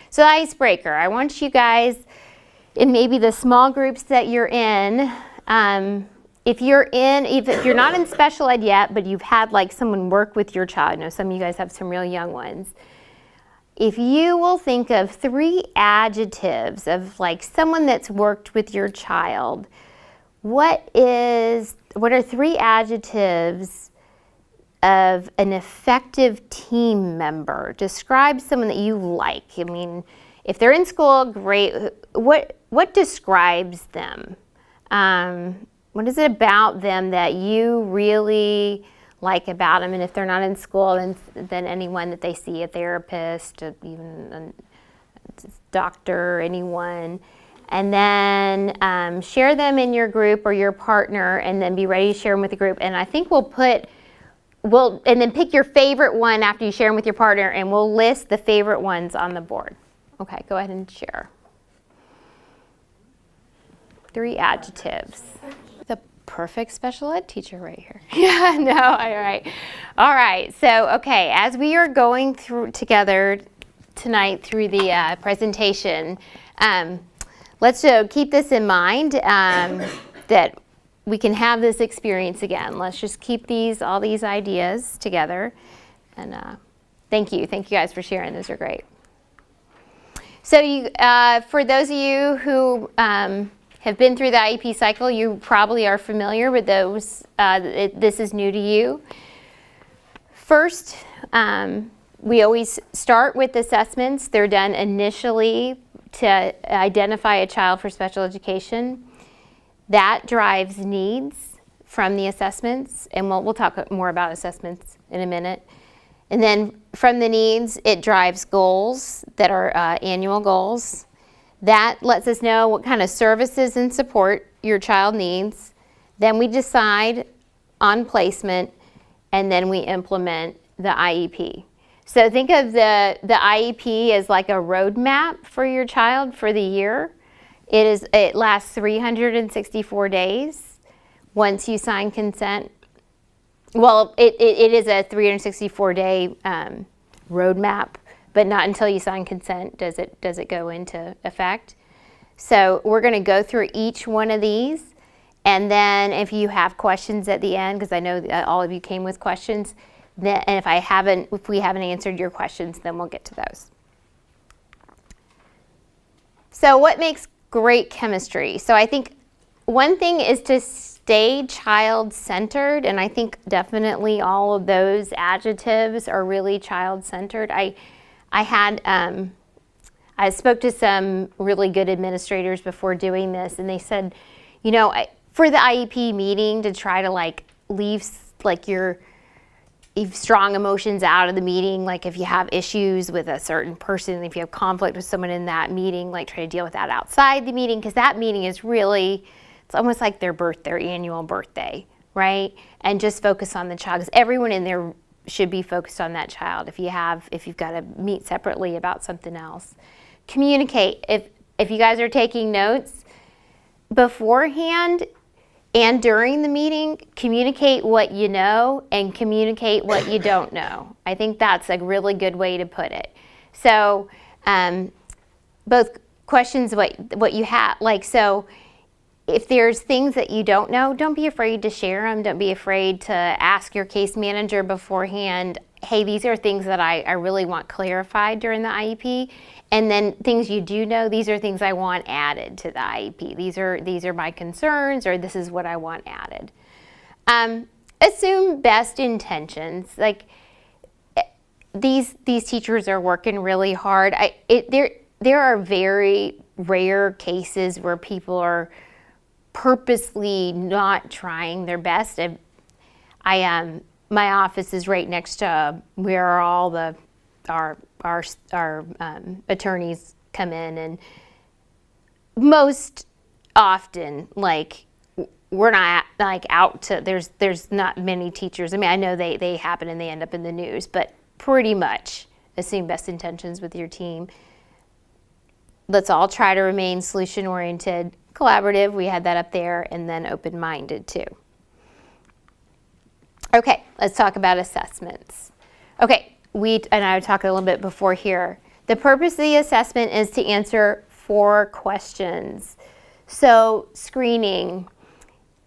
So the icebreaker, I want you guys, in maybe the small groups that you're in, if you're not in special ed yet, but you've had like someone work with your child, I know some of you guys have some real young ones, if you will think of 3 adjectives of like someone that's worked with your child, what are 3 adjectives of an effective team member? Describe someone that you like. I mean, if they're in school, great. What describes them? What is it about them that you really like about them? And if they're not in school, then anyone that they see, a therapist, even a doctor, anyone. And then share them in your group or your partner, and then be ready to share them with the group. And I think and then pick your favorite one after you share them with your partner, and we'll list the favorite ones on the board. Okay, go ahead and share. 3 adjectives. The perfect special ed teacher right here. Yeah, no, all right. All right, so, okay, as we are going through together tonight through the presentation, let's keep this in mind, that we can have this experience again. Let's just keep all these ideas together. And thank you guys for sharing. Those are great. So for those of you who have been through the IEP cycle, you probably are familiar with those. This is new to you. First, we always start with assessments. They're done initially to identify a child for special education. That drives needs from the assessments, and we'll talk more about assessments in a minute. And then from the needs, it drives goals that are annual goals. That lets us know what kind of services and support your child needs. Then we decide on placement, and then we implement the IEP. So think of the IEP as like a roadmap for your child for the year. It lasts 364 days once you sign consent. Well, it is a 364-day roadmap, but not until you sign consent does it go into effect. So we're going to go through each one of these, and then if you have questions at the end, because I know that all of you came with questions, and if we haven't answered your questions, then we'll get to those. So what makes great chemistry? So I think one thing is to stay child-centered, and I think definitely all of those adjectives are really child-centered. I spoke to some really good administrators before doing this, and they said, for the IEP meeting, to try to leave your strong emotions out of the meeting, like if you have issues with a certain person, if you have conflict with someone in that meeting, try to deal with that outside the meeting, because that meeting is really, it's almost like their annual birthday, right? And just focus on the child, because everyone in there should be focused on that child. If you've got to meet separately about something else, communicate. If you guys are taking notes beforehand and during the meeting, communicate what you know and communicate what you don't know. I think that's a really good way to put it. So both questions, what you have, so if there's things that you don't know, don't be afraid to share them. Don't be afraid to ask your case manager beforehand, hey, these are things that I really want clarified during the IEP. And then things you do know, these are things I want added to the IEP. These are my concerns, or this is what I want added. Assume best intentions. These teachers are working really hard. There are very rare cases where people are purposely not trying their best. My office is right next to where all our attorneys come in, and most often, we're not out to, there's not many teachers. I mean, I know they happen and they end up in the news, but pretty much assume best intentions with your team. let's all try to remain solution-oriented, collaborative, we had that up there, and then open-minded too. Okay, let's talk about assessments. Okay, and I talked a little bit before here. The purpose of the assessment is to answer 4 questions. So screening,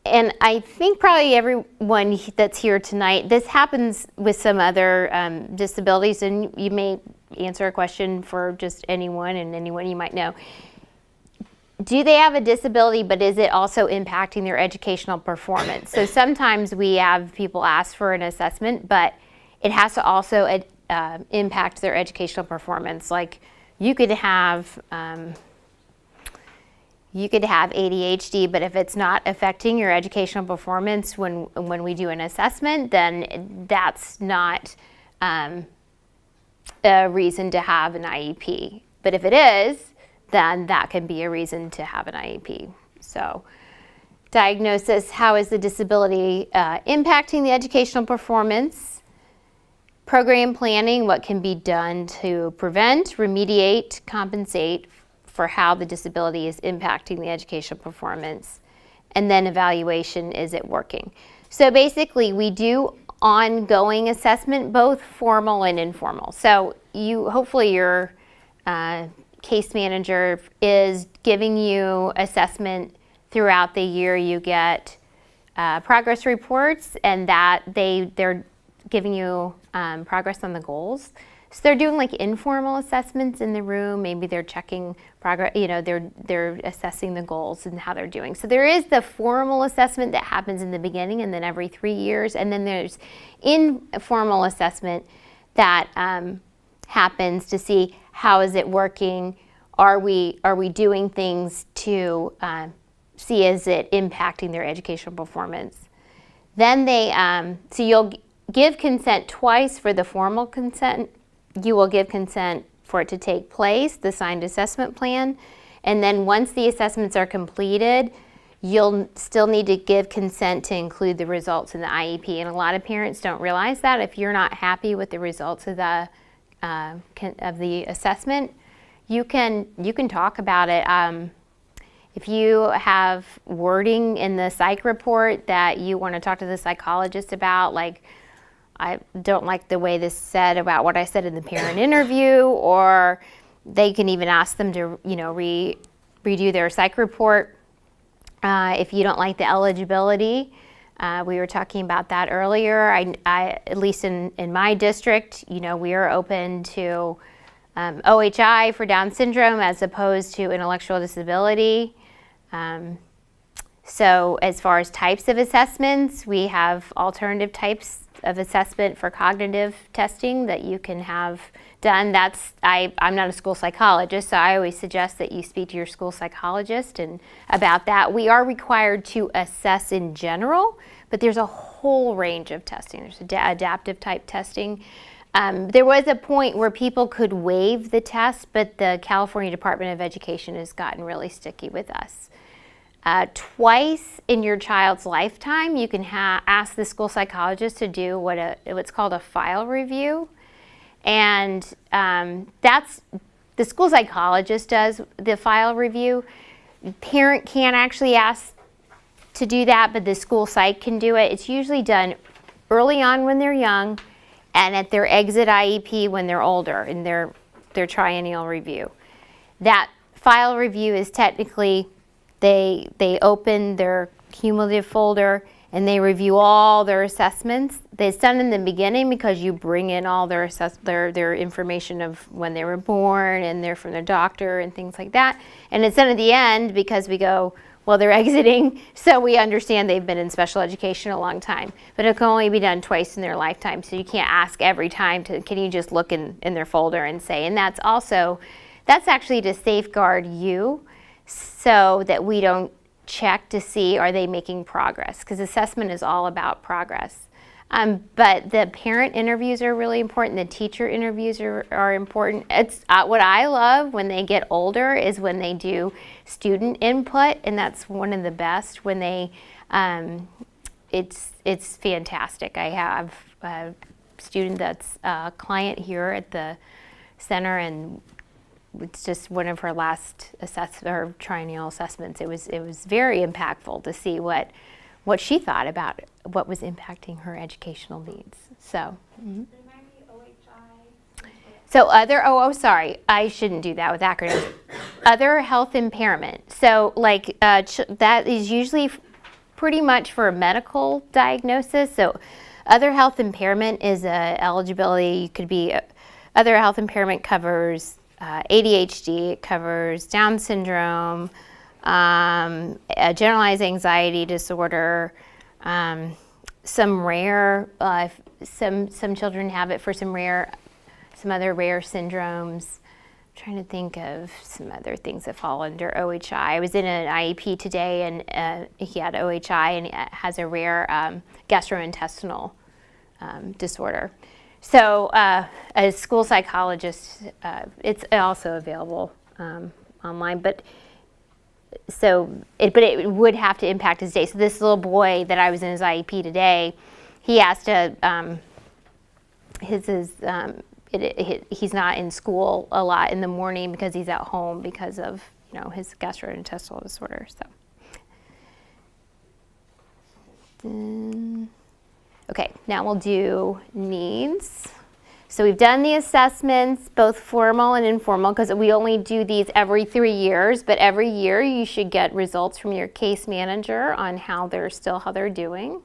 and I think probably everyone that's here tonight, this happens with some other disabilities, and you may answer a question for just anyone and anyone you might know. Do they have a disability, but is it also impacting their educational performance? So sometimes we have people ask for an assessment, but it has to also impact their educational performance. Like you could have ADHD, but if it's not affecting your educational performance when we do an assessment, then that's not a reason to have an IEP. But if it is, then that can be a reason to have an IEP. So diagnosis, how is the disability impacting the educational performance? Program planning, what can be done to prevent, remediate, compensate for how the disability is impacting the educational performance. And then evaluation, is it working? So basically we do ongoing assessment, both formal and informal. So hopefully your case manager is giving you assessment throughout the year. You get progress reports, and that they're giving you progress on the goals. So they're doing like informal assessments in the room. Maybe they're checking progress, they're assessing the goals and how they're doing. So there is the formal assessment that happens in the beginning and then every 3 years. And then there's informal assessment that happens to see how is it working. Are we doing things to see is it impacting their educational performance? Then so you'll give consent twice for the formal consent. You will give consent for it to take place, the signed assessment plan, and then once the assessments are completed, you'll still need to give consent to include the results in the IEP. And a lot of parents don't realize that. If you're not happy with the results of the assessment, you can talk about it. If you have wording in the psych report that you want to talk to the psychologist about, like, I don't like the way this said about what I said in the parent interview, or they can even ask them to, redo their psych report. If you don't like the eligibility, we were talking about that earlier. I at least in my district, we are open to OHI for Down syndrome as opposed to intellectual disability. So as far as types of assessments, we have alternative types of assessment for cognitive testing that you can have done. I'm not a school psychologist, so I always suggest that you speak to your school psychologist and about that. We are required to assess in general, but there's a whole range of testing. There's adaptive type testing. There was a point where people could waive the test, but the California Department of Education has gotten really sticky with us. Twice in your child's lifetime, you can ask the school psychologist to do what's called a file review. And that's the school psychologist does the file review. Parent can't actually ask to do that, but the school psych can do it. It's usually done early on when they're young and at their exit IEP when they're older in their triennial review. That file review is technically they open their cumulative folder and they review all their assessments. It's done in the beginning because you bring in all their information of when they were born and they're from their doctor and things like that. And it's done at the end because we go, well, they're exiting, so we understand they've been in special education a long time. But it can only be done twice in their lifetime, so you can't ask every time can you just look in their folder and say, and that's actually to safeguard you so that we don't check to see are they making progress, because assessment is all about progress. But the parent interviews are really important. The teacher interviews are important. It's what I love when they get older is when they do student input, and that's one of the best. When they, it's fantastic. I have a student that's a client here at the center, and it's just one of her last her triennial assessments. It was very impactful to see what she thought about what was impacting her educational needs. So. Mm-hmm. So sorry, I shouldn't do that with acronyms. Other health impairment. So like that is usually pretty much for a medical diagnosis. So other health impairment is eligibility. You could be, other health impairment covers ADHD, it covers Down syndrome, a generalized anxiety disorder, some rare, some children have it for some other rare syndromes. I'm trying to think of some other things that fall under OHI. I was in an IEP today, and he had OHI, and he has a rare gastrointestinal disorder. So a school psychologist, it's also available online, but it would have to impact his day. So this little boy that I was in his IEP today, he has to, he's not in school a lot in the morning because he's at home because of his gastrointestinal disorder. So, okay, now we'll do needs. So we've done the assessments, both formal and informal, because we only do these every 3 years. But every year you should get results from your case manager on how they're doing.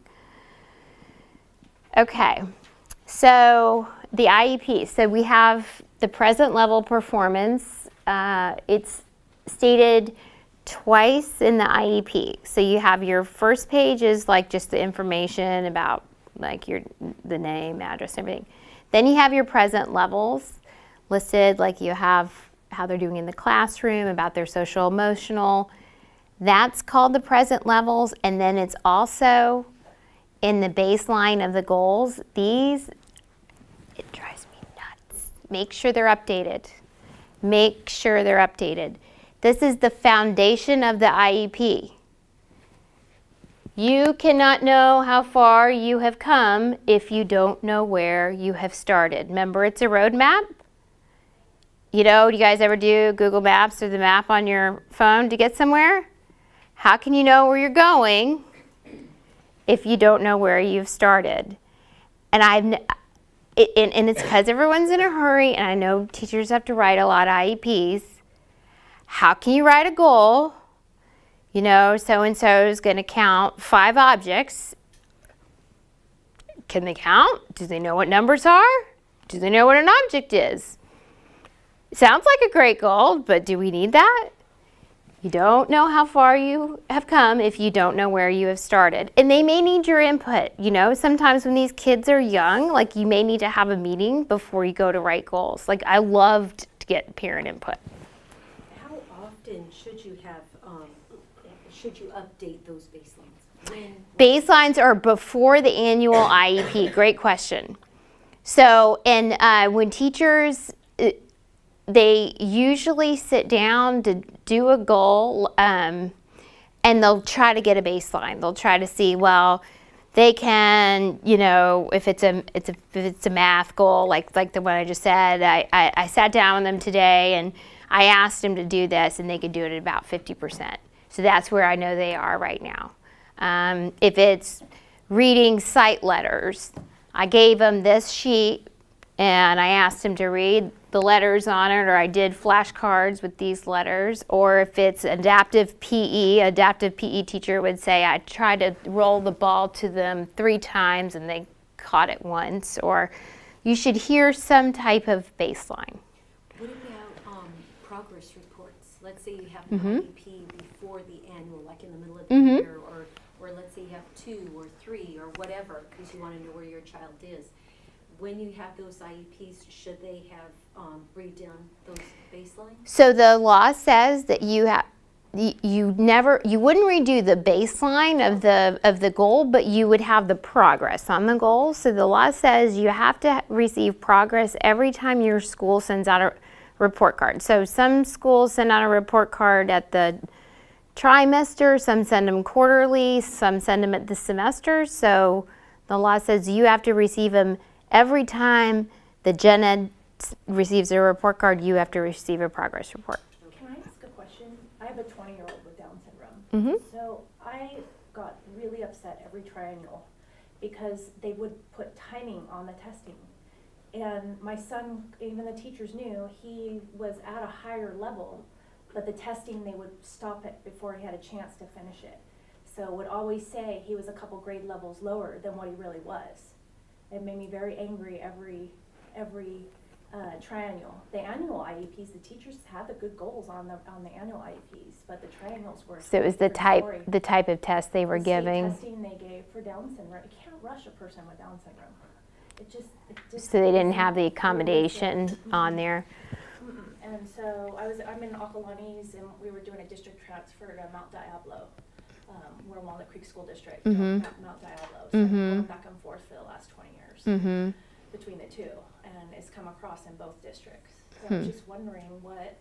Okay, so the IEP. So we have the present level performance. It's stated twice in the IEP. So you have your first page is like just the information about like the name, address, everything. Then you have your present levels listed, like you have how they're doing in the classroom, about their social emotional. That's called the present levels, and then it's also in the baseline of the goals. These, it drives me nuts. Make sure they're updated. Make sure they're updated. This is the foundation of the IEP. You cannot know how far you have come if you don't know where you have started. Remember, it's a roadmap. Do you guys ever do Google Maps or the map on your phone to get somewhere? How can you know where you're going if you don't know where you've started? And it's because everyone's in a hurry, and I know teachers have to write a lot of IEPs. How can you write a goal? So-and-so is going to count 5 objects. Can they count? Do they know what numbers are? Do they know what an object is? Sounds like a great goal, but do we need that? You don't know how far you have come if you don't know where you have started. And they may need your input. Sometimes when these kids are young, like you may need to have a meeting before you go to write goals. Like I loved to get parent input. How often should you have should you update those baselines? Baselines are before the annual IEP. Great question. So, and when teachers, they usually sit down to do a goal, and they'll try to get a baseline. They'll try to see, well, they can, if it's a math goal, like the one I just said. I sat down with them today and I asked them to do this, and they could do it at about 50%. So that's where I know they are right now. If it's reading sight letters, I gave them this sheet and I asked them to read the letters on it, or I did flashcards with these letters. Or if it's adaptive PE teacher would say I tried to roll the ball to them 3 times and they caught it once. Or you should hear some type of baseline. What about progress reports? Let's say you have an IEP before the annual, like in the middle of the year, or let's say you have 2 or 3 or whatever, because you want to know where your child is. When you have those IEPs, should they have redone those baselines? So the law says that you wouldn't redo the baseline of the goal, but you would have the progress on the goal. So the law says you have to receive progress every time your school sends out a report card. So some schools send out a report card at the trimester, some send them quarterly, some send them at the semester. So the law says you have to receive them every time the gen ed receives a report card, you have to receive a progress report. Can I ask a question? I have a 20-year-old with Down syndrome. Mm-hmm. So I got really upset every triennial because they would put timing on the testing. And my son, even the teachers knew, he was at a higher level, but the testing, they would stop it before he had a chance to finish it. So would always say he was a couple grade levels lower than what he really was. It made me very angry every triennial. The annual IEPs, the teachers had the good goals on the annual IEPs, but the triennials were. So it was the type of test they were giving. The testing they gave for Down syndrome. You can't rush a person with Down syndrome. It just. So they didn't have the accommodation on there. And so I'm in Acalanes, and we were doing a district transfer to Mount Diablo. We're Walnut Creek School District, Mount Diablo. So going back and forth for the last 20 years between the two, and it's come across in both districts. So I was just wondering what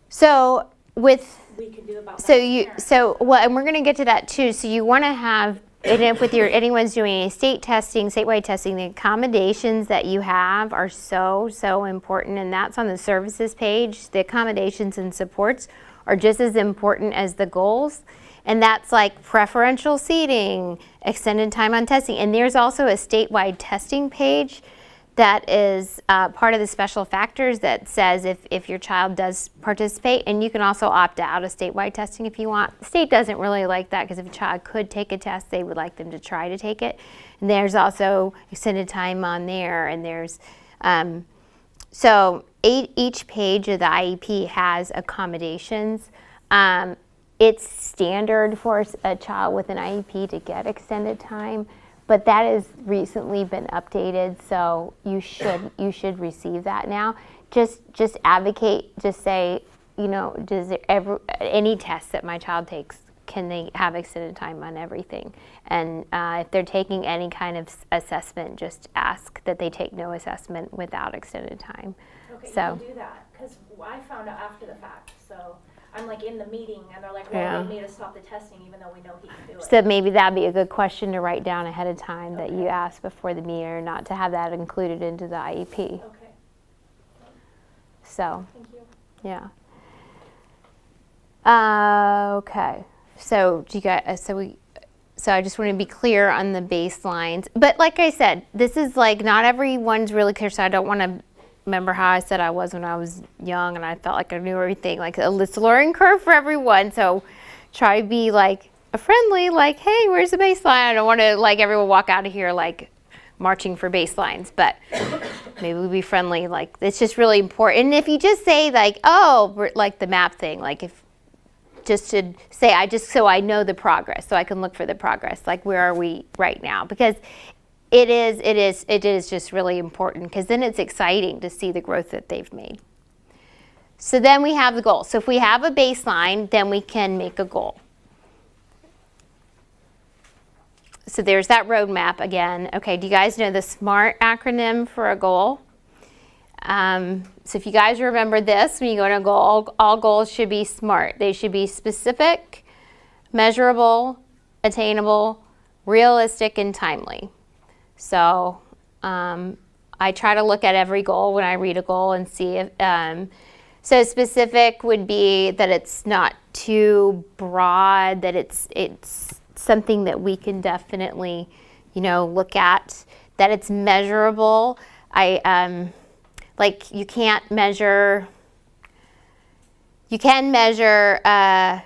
So with we can do about that. and we're going to get to that too. So you want to have, and if with anyone's doing any statewide testing, the accommodations that you have are so important, and that's on the services page. The accommodations and supports are just as important as the goals, and that's like preferential seating, extended time on testing, and there's also a statewide testing page that is part of the special factors that says if your child does participate, and you can also opt out of statewide testing if you want. The state doesn't really like that because if a child could take a test, they would like them to try to take it. And there's also extended time on there, and there's so each page of the IEP has accommodations. It's standard for a child with an IEP to get extended time, but that has recently been updated, so you should receive that now. Just advocate. Just say, does there any test that my child takes, can they have extended time on everything? And if they're taking any kind of assessment, just ask that they take no assessment without extended time. Okay, So you can do that, because I found out after the fact, so I'm like in the meeting, and they're like, well, they made us stop the testing even though we know he can do it. So maybe that'd be a good question to write down ahead of time that you ask before the meeting, or not to have that included into the IEP. Okay, So, thank you. yeah. Okay. So do you guys? So I just want to be clear on the baselines. But like I said, this is like not everyone's really clear. So I don't want to. Remember how I said I was when I was young and I felt like I knew everything. Like it's a learning curve for everyone. So try to be like a friendly, like, hey, where's the baseline? I don't want to like everyone walk out of here like marching for baselines, but maybe we'll be friendly. Like it's just really important. And if you just say like, oh, like the map thing, like if just to say, so I know the progress, so I can look for the progress. Like where are we right now? Because it is just really important, because then it's exciting to see the growth that they've made. So then we have the goal. So if we have a baseline, then we can make a goal. So there's that roadmap again. Okay, do you guys know the SMART acronym for a goal? So if you guys remember this, when you go to a goal, all goals should be SMART. They should be specific, measurable, attainable, realistic, and timely. So I try to look at every goal when I read a goal and see if, so specific would be that it's not too broad, that it's something that we can definitely, look at, that it's measurable. Like you can measure, I'm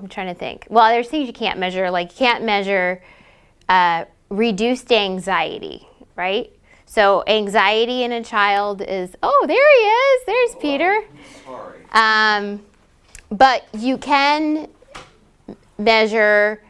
trying to think. Well, there's things you can't measure, like you can't measure reduced anxiety, right? So anxiety in a child is, oh, there he is. There's Peter. Sorry. But you can measure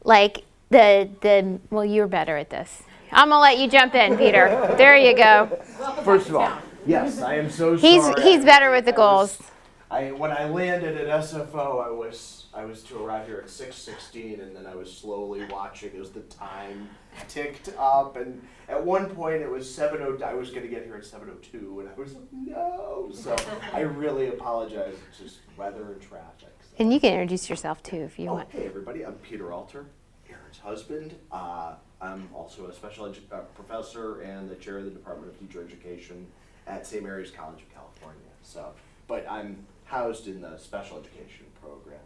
like well, you're better at this. I'm gonna let you jump in, Peter. There you go. First of all, yes, I am so sorry. He's better with the goals. When I landed at SFO, I was to arrive here at 6:16, and then I was slowly watching as the time ticked up, and at one point it was 7:02. I was going to get here at 7:02, and I was like, no. So I really apologize. It's just weather and traffic. So. And you can introduce yourself too if you want. Hey everybody, I'm Peter Alter, Erin's husband. I'm also a special professor and the chair of the Department of Teacher Education at St. Mary's College of California. So, but I'm housed in the special education program.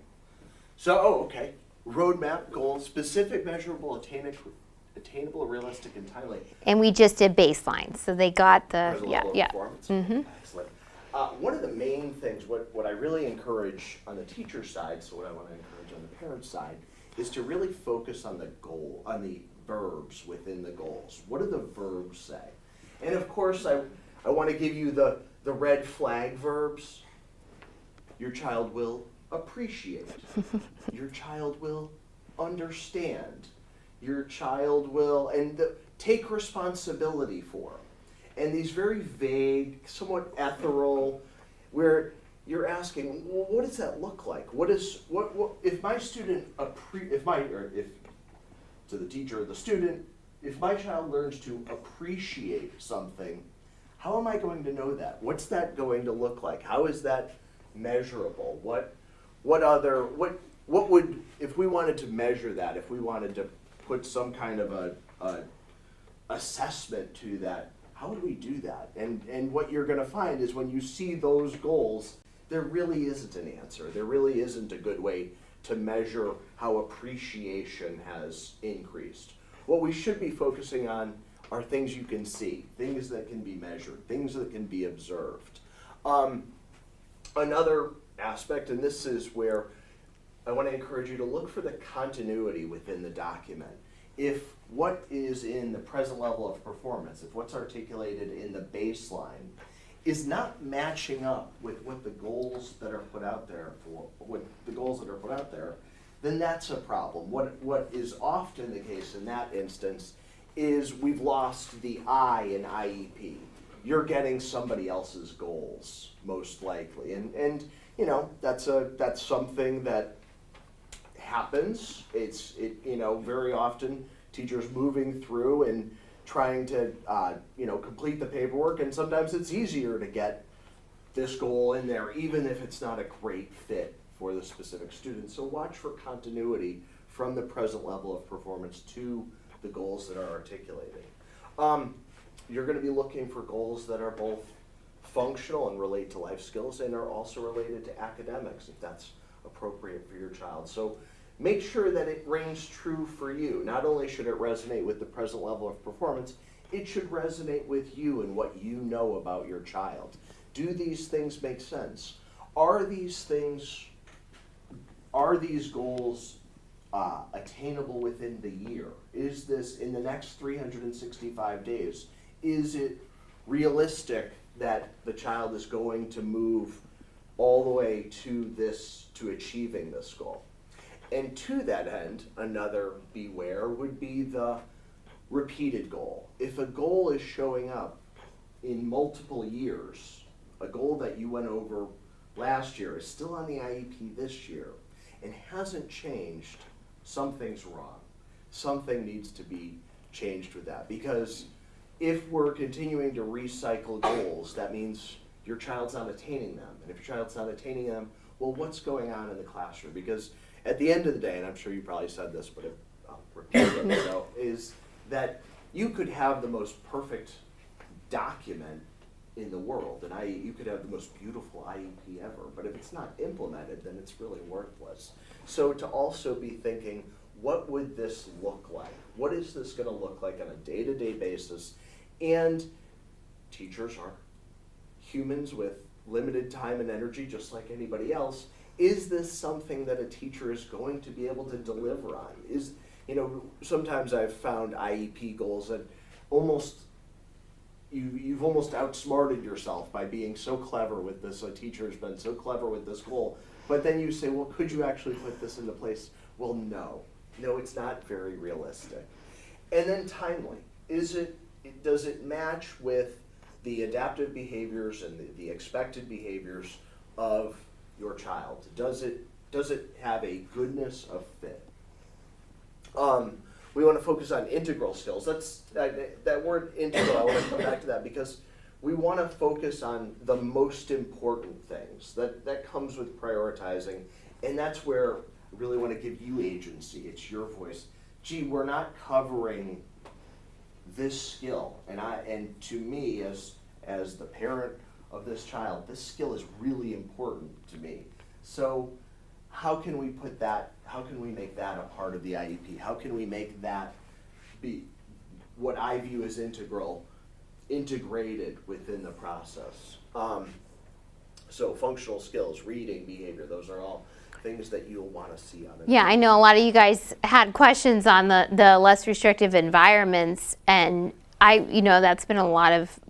So, okay, roadmap, goals, specific, measurable, attainable, realistic, and timely. And we just did baseline, so they got the, Present yeah, level of yeah. performance. Mhm. Excellent. One of the main things, what I really encourage on the teacher side, so what I want to encourage on the parent side, is to really focus on the goal, on the verbs within the goals. What do the verbs say? And of course, I want to give you the red flag verbs. Your child will appreciate. Your child will understand. Your child will, take responsibility for. And these very vague, somewhat ethereal, where you're asking, well, what does that look like? What if my student, to the teacher or the student, if my child learns to appreciate something, how am I going to know that? What's that going to look like? How is that measurable? What would, if we wanted to measure that, if we wanted to put some kind of a assessment to that, how would we do that? And what you're gonna find is when you see those goals, there really isn't an answer. There really isn't a good way to measure how appreciation has increased. What we should be focusing on are things you can see, things that can be measured, things that can be observed. Another aspect, and this is where I want to encourage you to look for the continuity within the document. If what is in the present level of performance, if what's articulated in the baseline is not matching up with what the goals that are put out there then that's a problem. What is often the case in that instance is we've lost the I in IEP. You're getting somebody else's goals, most likely. And you know, that's something that happens. Very often teachers moving through and trying to complete the paperwork, and sometimes it's easier to get this goal in there even if it's not a great fit for the specific student. So watch for continuity from the present level of performance to the goals that are articulated. You're going to be looking for goals that are both functional and relate to life skills and are also related to academics if that's appropriate for your child. So make sure that it rings true for you. Not only should it resonate with the present level of performance, it should resonate with you and what you know about your child. Do these things make sense? Are these goals attainable within the year? Is this in the next 365 days? Is it realistic that the child is going to move all the way to achieving this goal? And to that end, another beware would be the repeated goal. If a goal is showing up in multiple years, a goal that you went over last year is still on the IEP this year and hasn't changed, something's wrong. Something needs to be changed with that, because if we're continuing to recycle goals, that means your child's not attaining them. And if your child's not attaining them, well, what's going on in the classroom? Because at the end of the day, and I'm sure you probably said this, but I'll repeat it, so, is that you could have the most perfect document in the world, and you could have the most beautiful IEP ever, but if it's not implemented, then it's really worthless. So to also be thinking, what would this look like? What is this going to look like on a day-to-day basis? And teachers are humans with limited time and energy, just like anybody else. Is this something that a teacher is going to be able to deliver on? Sometimes I've found IEP goals that you've almost outsmarted yourself by being so clever with this. A teacher's been so clever with this goal, but then you say, well, could you actually put this into place? Well, no, it's not very realistic. And then timely. Does it match with the adaptive behaviors and the expected behaviors of your child? Does it have a goodness of fit? We want to focus on integral skills. That word integral, I want to come back to that because we want to focus on the most important things. That comes with prioritizing, and that's where I really want to give you agency. It's your voice gee, we're not covering this skill. And to me, as the parent of this child, this skill is really important to me. So how can we make that a part of the IEP? How can we make that be what I view as integrated within the process? So functional skills, reading, behavior, those are all things that you'll want to see on it. Yeah, I know a lot of you guys had questions on the less restrictive environments, and that's been a lot of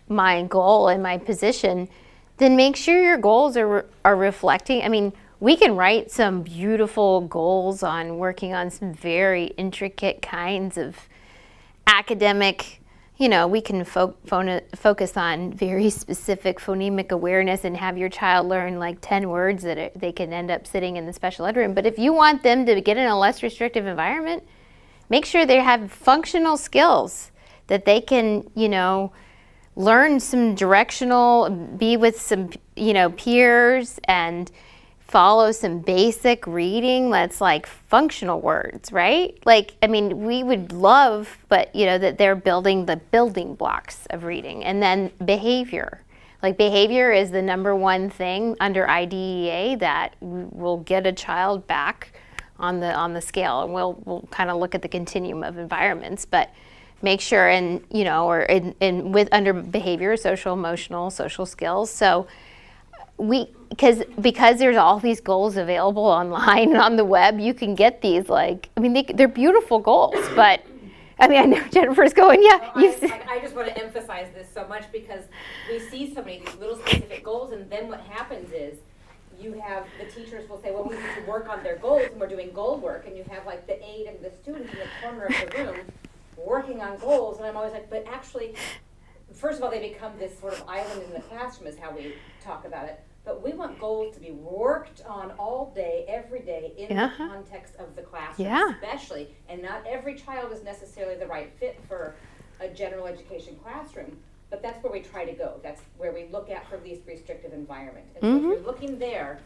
my goal and my position. Then make sure your goals are reflecting. I mean, we can write some beautiful goals on working on some very intricate kinds of academic, we can focus on very specific phonemic awareness and have your child learn like 10 words that they can end up sitting in the special ed room. But if you want them to get in a less restrictive environment, make sure they have functional skills that they can, learn some directional, be with some, peers, and follow some basic reading that's like functional words, right? Like, I mean, we would love, but that they're building the building blocks of reading. And then behavior. Like, behavior is the number one thing under IDEA that will get a child back on the scale. And we'll kind of look at the continuum of environments, but make sure with under behavior, social, emotional, social skills. So because there's all these goals available online and on the web, you can get these they're beautiful goals, but I know Jennifer's going, yeah. I just want to emphasize this so much because we see so many little specific goals, and then what happens is you have the teachers will say, well, we need to work on their goals, and we're doing goal work, and you have like the aide and the student in the corner of the room working on goals, and I'm always like, but actually, first of all, they become this sort of island in the classroom is how we talk about it. But we want goals to be worked on all day, every day, in the context of the classroom, especially. And not every child is necessarily the right fit for a general education classroom, but that's where we try to go. That's where we look at for least restrictive environment. And so if you're looking there,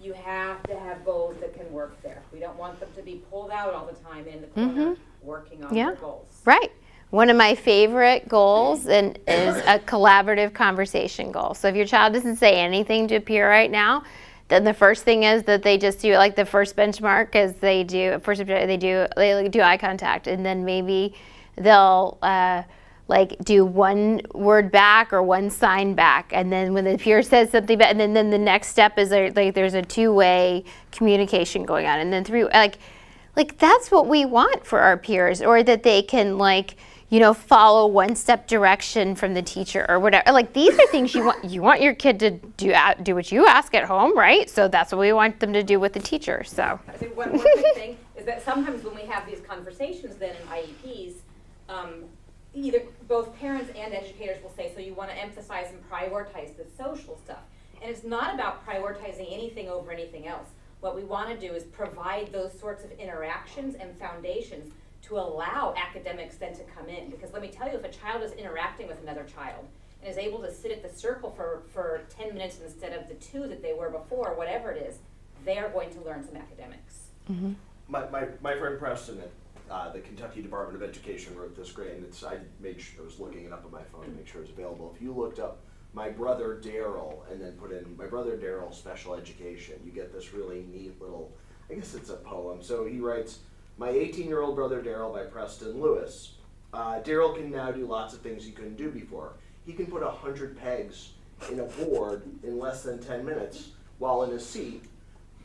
you have to have goals that can work there. We don't want them to be pulled out all the time in the corner working on their goals. Right. One of my favorite goals is a collaborative conversation goal. So if your child doesn't say anything to a peer right now, then the first thing is that they just do like the first benchmark is they do eye contact, and then maybe they'll do one word back or one sign back, and then when the peer says something back, and then the next step is there's a two-way communication going on, and then three that's what we want for our peers, or that they can follow one-step direction from the teacher or whatever. These are things you want. You want your kid to do what you ask at home, right? So that's what we want them to do with the teacher. So I think one quick thing is that sometimes when we have these conversations then in IEPs, either both parents and educators will say, so you want to emphasize and prioritize the social stuff. And it's not about prioritizing anything over anything else. What we want to do is provide those sorts of interactions and foundations to allow academics then to come in. Because let me tell you, if a child is interacting with another child and is able to sit at the circle for 10 minutes instead of the 2 that they were before, whatever it is, they are going to learn some academics. My friend Preston at the Kentucky Department of Education wrote this great, and I was looking it up on my phone to make sure it was available. If you looked up my brother Daryl and then put in my brother Daryl special education, you get this really neat little, I guess it's a poem. So he writes, my 18-year-old brother Daryl by Preston Lewis. Daryl can now do lots of things he couldn't do before. He can put 100 pegs in a board in less than 10 minutes while in his seat,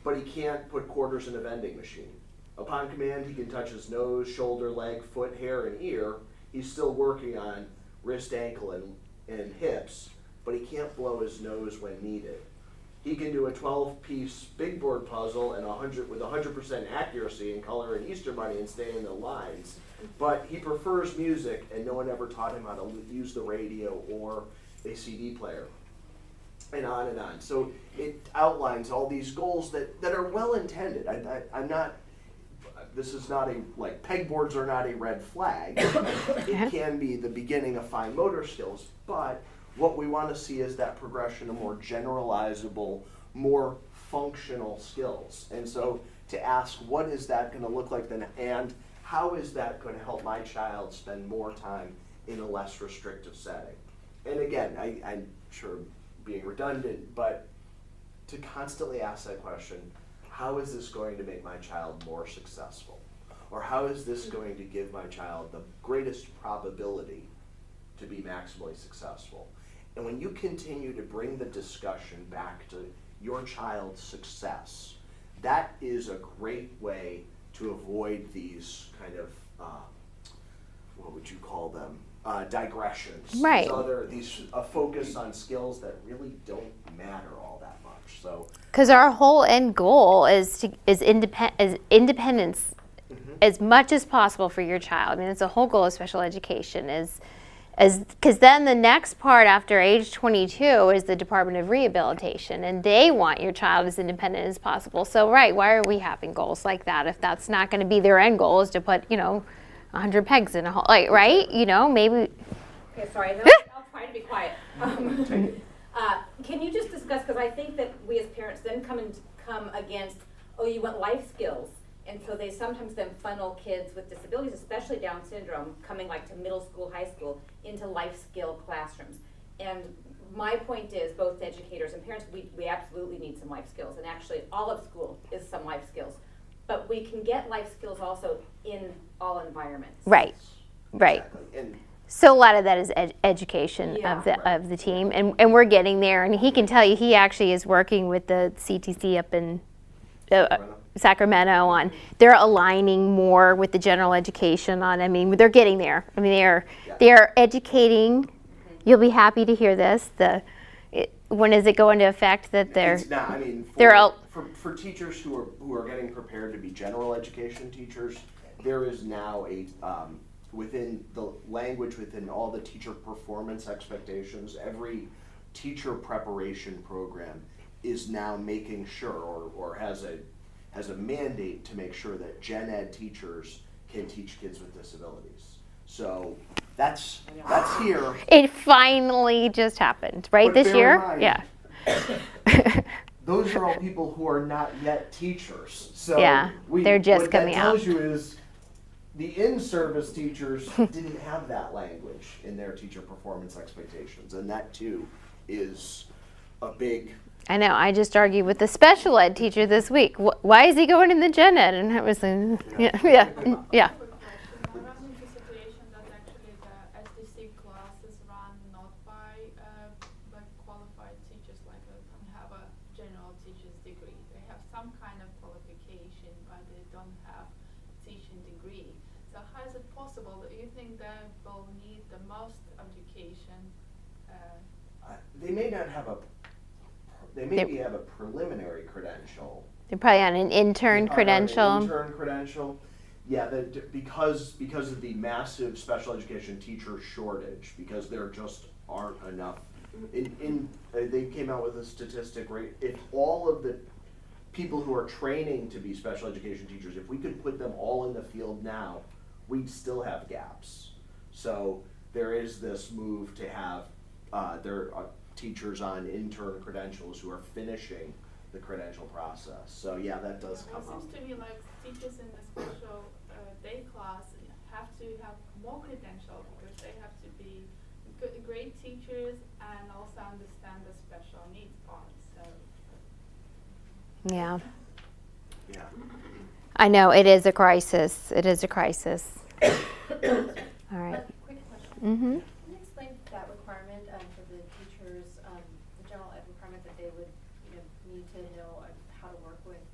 but he can't put quarters in a vending machine. Upon command, he can touch his nose, shoulder, leg, foot, hair, and ear. He's still working on wrist, ankle, and hips, but he can't blow his nose when needed. He can do a 12-piece big board puzzle and 100% accuracy in color and Easter Bunny and stay in the lines. But he prefers music, and no one ever taught him how to use the radio or a CD player. And on and on. So it outlines all these goals that are well intended. I'm not. This is not pegboards are not a red flag. It can be the beginning of fine motor skills, but what we want to see is that progression of more generalizable, more functional skills. And so to ask what is that going to look like then, and how is that going to help my child spend more time in a less restrictive setting? And again, I'm sure being redundant, but to constantly ask that question, how is this going to make my child more successful? Or how is this going to give my child the greatest probability to be maximally successful? And when you continue to bring the discussion back to your child's success, that is a great way to avoid these kind of, what would you call them? Digressions. Right. A focus on skills that really don't matter all that much. So, Because our whole end goal is independence as much as possible for your child. I mean, it's the whole goal of special education because then the next part after age 22 is the Department of Rehabilitation, and they want your child as independent as possible. So, right, why are we having goals like that if that's not going to be their end goal, is to put, 100 pegs in a hole, like, right? Maybe. Okay, sorry, I'll try to be quiet. Can you just discuss, because I think that we as parents then come against, oh, you want life skills. And so they sometimes then funnel kids with disabilities, especially Down syndrome, coming like to middle school, high school, into life skill classrooms. And my point is, both educators and parents, we absolutely need some life skills. And actually, all of school is some life skills. But we can get life skills also in all environments. Right. exactly. And So a lot of that is education Yeah. of the team, and we're getting there. And he can tell you he actually is working with the CTC up in Sacramento on. They're aligning more with the general education on. I mean, they're getting there. I mean, they are educating. You'll be happy to hear this. When does it go into effect that they're? It's not. I mean, they're for teachers who are getting prepared to be general education teachers, there is now within the language within all the teacher performance expectations, every teacher preparation program is now making sure or has a mandate to make sure that gen ed teachers can teach kids with disabilities. So that's here. It finally just happened, right? But This bear year? in mind, Yeah. Those are all people who are not yet teachers. So Yeah, they're just what coming that out. tells you is the in-service teachers didn't have that language in their teacher performance expectations, and that too is a big. I know. I just argued with the special ed teacher this week. Why is he going in the gen ed? And I was like, yeah. Run into a situation that actually the SDC classes run not by qualified teachers, like don't have a general teacher's degree. They have some kind of qualification, but they don't have teaching degree. So how is it possible that you think they will need the most education? They may not have They maybe have a preliminary credential. They're probably on an intern They are on credential. an intern credential. Yeah, because of the massive special education teacher shortage, because there just aren't enough. They came out with a statistic, right? If all of the people who are training to be special education teachers, if we could put them all in the field now, we'd still have gaps. So there is this move to have teachers on intern credentials who are finishing the credential process. So yeah, that does come Well, up. it seems to me like teachers in the special day class have to have more credential because they have to be great teachers and also understand the special needs part. So Yeah. Yeah. I know. It is a crisis. It is a crisis. All right. Quick question. Mm-hmm. Can you explain that requirement for the teachers, the general ed requirement that they would need to know how to work with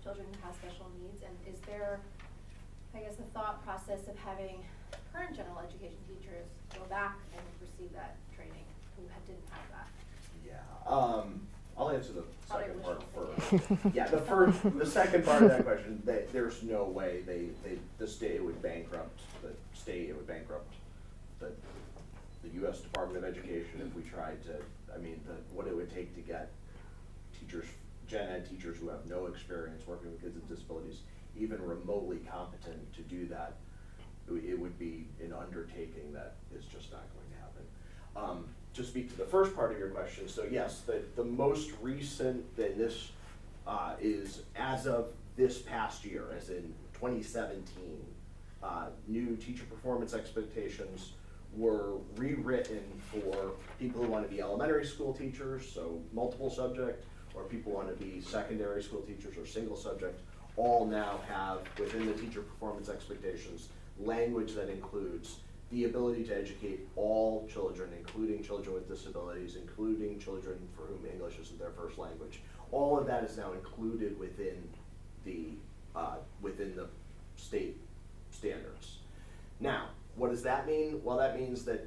children who have special needs? And is there, I guess, the thought process of having current general education teachers go back and receive that training who didn't have that? Yeah. I'll answer the second part Probably first. Yeah, the second part of that question, there's no way the state would bankrupt the U.S. Department of Education if we tried to. I mean, what it would take to get teachers, gen ed teachers who have no experience working with kids with disabilities, even remotely competent to do that, it would be an undertaking that is just not going to happen. To speak to the first part of your question, so yes, the most recent, this is as of this past year, as in 2017, new teacher performance expectations were rewritten for people who want to be elementary school teachers, so multiple subject, or people want to be secondary school teachers or single subject, all now have within the teacher performance expectations language that includes the ability to educate all children, including children with disabilities, including children for whom English isn't their first language. All of that is now included within the state standards. Now, what does that mean? Well, that means that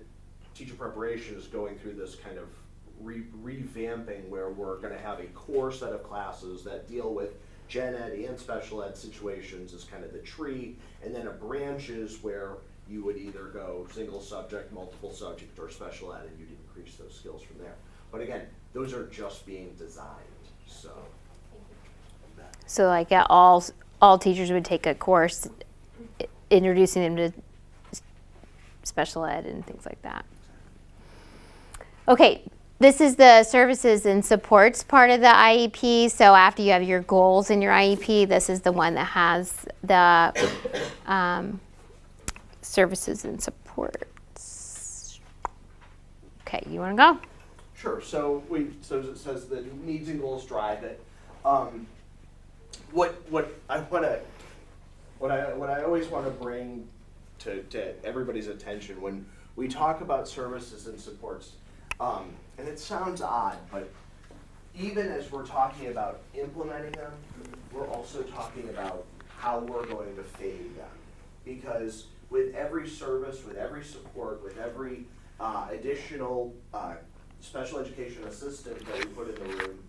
teacher preparation is going through this kind of revamping where we're going to have a core set of classes that deal with gen ed and special ed situations as kind of the tree, and then a branches where you would either go single subject, multiple subject, or special ed, and you'd increase those skills from there. But again, those are just being designed, so. So like all teachers would take a course introducing them to special ed and things like that. Okay, this is the services and supports part of the IEP. So after you have your goals in your IEP, this is the one that has the services and supports. Okay, you want to go? Sure. So it says the needs and goals drive it. What I always want to bring to everybody's attention when we talk about services and supports, and it sounds odd, but even as we're talking about implementing them, we're also talking about how we're going to fade them. Because with every service, with every support, with every additional special education assistant that we put in the room,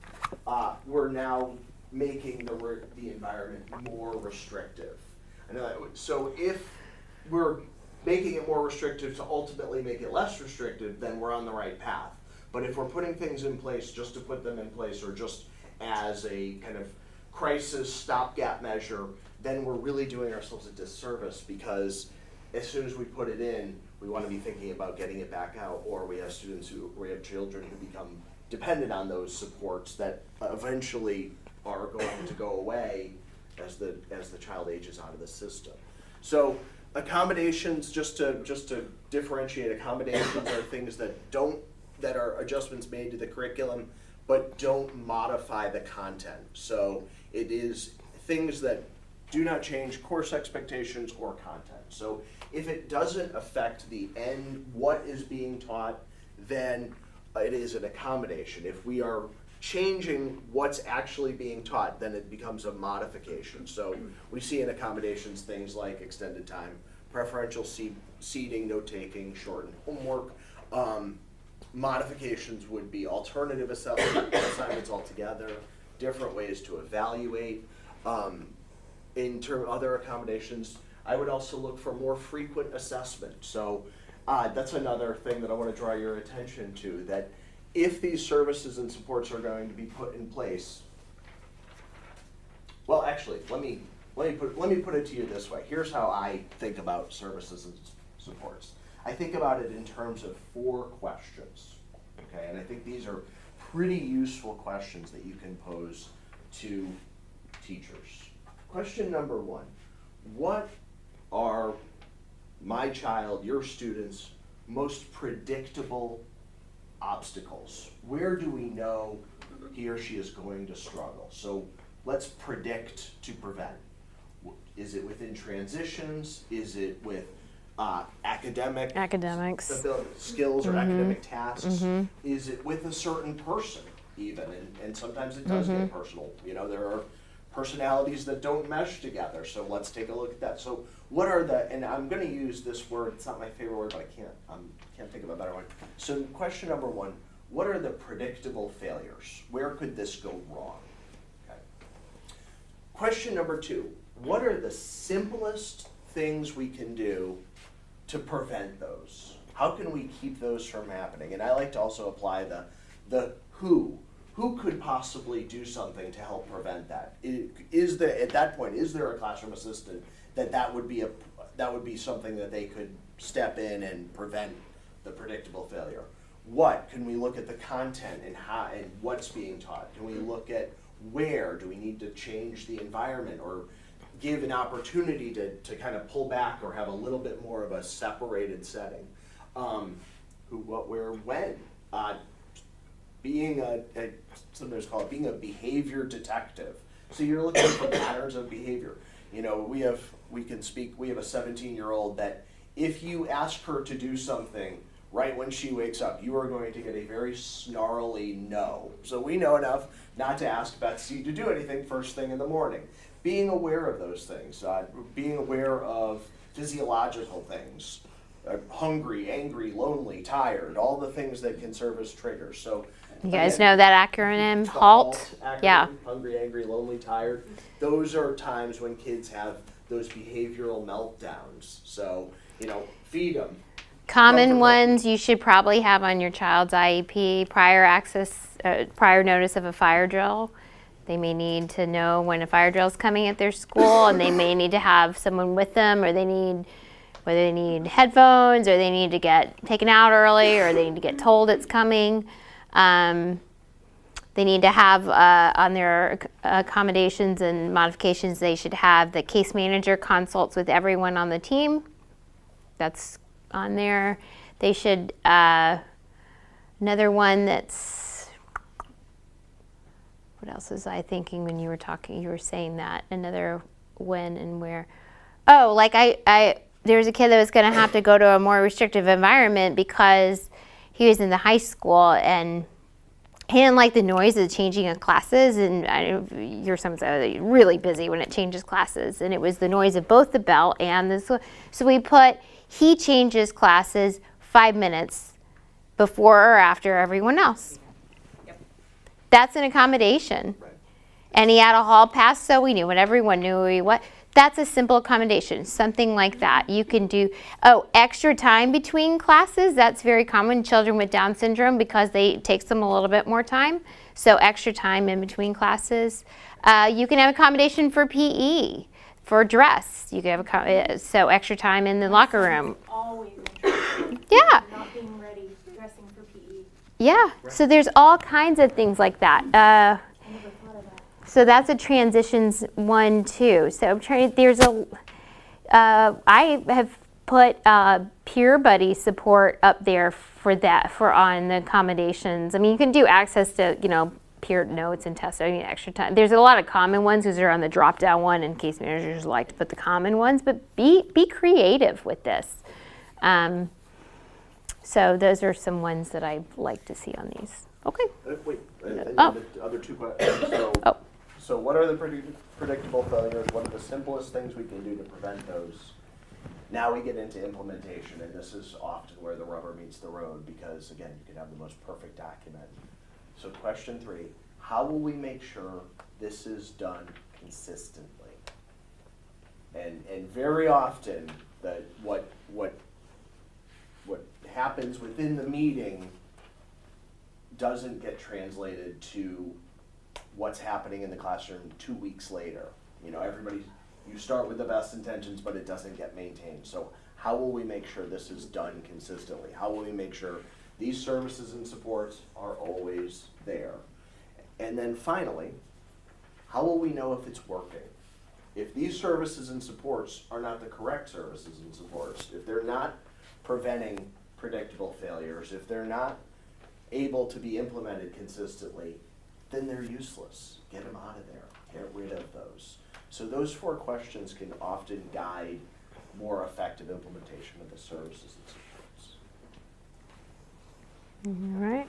we're now making the environment more restrictive. So if we're making it more restrictive to ultimately make it less restrictive, then we're on the right path. But if we're putting things in place just to put them in place or just as a kind of crisis stopgap measure, then we're really doing ourselves a disservice, because as soon as we put it in, we want to be thinking about getting it back out, or we have children who become dependent on those supports that eventually are going to go away as the child ages out of the system. So accommodations, just to differentiate, accommodations are things that are adjustments made to the curriculum but don't modify the content. So it is things that do not change course expectations or content. So if it doesn't affect the end, what is being taught, then it is an accommodation. If we are changing what's actually being taught, then it becomes a modification. So we see in accommodations things like extended time, preferential seating, note-taking, shortened homework. Modifications would be alternative assignments altogether, different ways to evaluate. In other accommodations, I would also look for more frequent assessment. So that's another thing that I want to draw your attention to, that if these services and supports are going to be put in place, well, actually, let me put it to you this way. Here's how I think about services and supports. I think about it in terms of 4 questions, okay? And I think these are pretty useful questions that you can pose to teachers. Question number 1, what are my child, your students' most predictable obstacles? Where do we know he or she is going to struggle? So let's predict to prevent. Is it within transitions? Is it with academics skills or academic tasks? Is it with a certain person even? And sometimes it does get personal. You know, there are personalities that don't mesh together, so let's take a look at that. So what are and I'm going to use this word, it's not my favorite word, but I can't think of a better one. So question number 1, what are the predictable failures? Where could this go wrong? Okay. Question number 2, what are the simplest things we can do to prevent those? How can we keep those from happening? And I like to also apply the who. Who could possibly do something to help prevent that? At that point, is there a classroom assistant that would be something that they could step in and prevent the predictable failure? What can we look at the content and how and what's being taught? Can we look at where do we need to change the environment or give an opportunity to kind of pull back or have a little bit more of a separated setting. Who, what, where, when. Being sometimes call it being a behavior detective. So you're looking for patterns of behavior. You know, we have a 17-year-old that if you ask her to do something right when she wakes up, you are going to get a very snarly no. So we know enough not to ask Betsy to do anything first thing in the morning. Being aware of those things, being aware of physiological things, hungry, angry, lonely, tired, all the things that can serve as triggers. So You guys know that acronym, the HALT? acronym, Yeah. hungry, angry, lonely, tired. Those are times when kids have those behavioral meltdowns. So, you know, feed them. Common Comfort ones you should probably have on your child's IEP, prior notice of a fire drill. They may need to know when a fire drill is coming at their school, and they may need to have someone with them, or whether they need headphones, or they need to get taken out early, or they need to get told it's coming. They need to have on their accommodations and modifications, they should have the case manager consults with everyone on the team. That's on there. They should, another one that's, what else was I thinking when you were talking, you were saying that, another when and where. Oh, like there was a kid that was gonna have to go to a more restrictive environment because he was in the high school and he didn't like the noise of changing of classes, and you're really busy when it changes classes, and it was the noise of both the bell and the, so we put, he changes classes 5 minutes before or after everyone else. Yep. That's an accommodation. Right. And he had a hall pass, so we knew, and everyone knew what. That's a simple accommodation, something like that. You can do, extra time between classes. That's very common in children with Down syndrome because it takes them a little bit more time. So extra time in between classes. You can have accommodation for PE, for dress. You can have so extra time in the locker room. Always interested. Yeah. Not being ready, dressing for PE. Yeah, so there's all kinds of things like that. I never thought of that. So that's a transitions one too. So I'm trying. There's I have put peer buddy support up there for on the accommodations. I mean, you can do access to peer notes and tests. I mean, extra time. There's a lot of common ones because they're on the drop down one, and case managers like to put the common ones. But be creative with this. So those are some ones that I like to see on these. Okay. Wait, Oh. the other two questions. So what are the predictable failures? What are the simplest things we can do to prevent those? Now we get into implementation, and this is often where the rubber meets the road because, again, you can have the most perfect document. So question 3, how will we make sure this is done consistently? And very often, that what happens within the meeting doesn't get translated to what's happening in the classroom 2 weeks later. You start with the best intentions, but it doesn't get maintained. So how will we make sure this is done consistently? How will we make sure these services and supports are always there? And then finally, how will we know if it's working? If these services and supports are not the correct services and supports, if they're not preventing predictable failures, if they're not able to be implemented consistently, then they're useless. Get them out of there. Get rid of those. So those 4 questions can often guide more effective implementation of the services and supports. All right.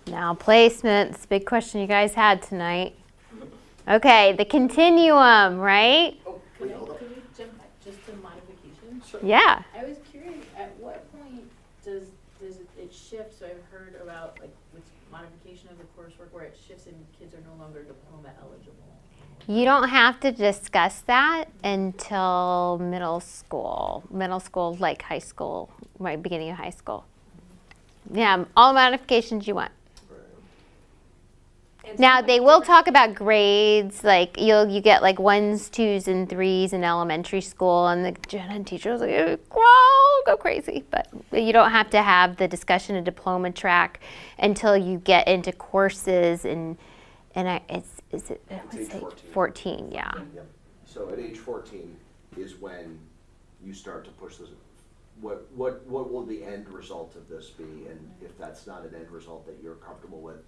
Now placements, big question you guys had tonight. Okay, the continuum, right? Can we jump back just to modification? Yeah. I was curious, at what point does it shift? So I've heard about with modification of the coursework where it shifts and kids are no longer diploma eligible. You don't have to discuss that until middle school, like high school, right, beginning of high school. Yeah, all modifications you want. And Now sometimes they will different- talk about grades, like you get like 1s, 2s, and 3s in elementary school, and the gen ed teacher was like, go crazy. But you don't have to have the discussion of diploma track until you get into courses and and is it I It's wanna age say 14. 14, yeah. Yep. So at age 14 is when you start to push this. What will the end result of this be? And if that's not an end result that you're comfortable with,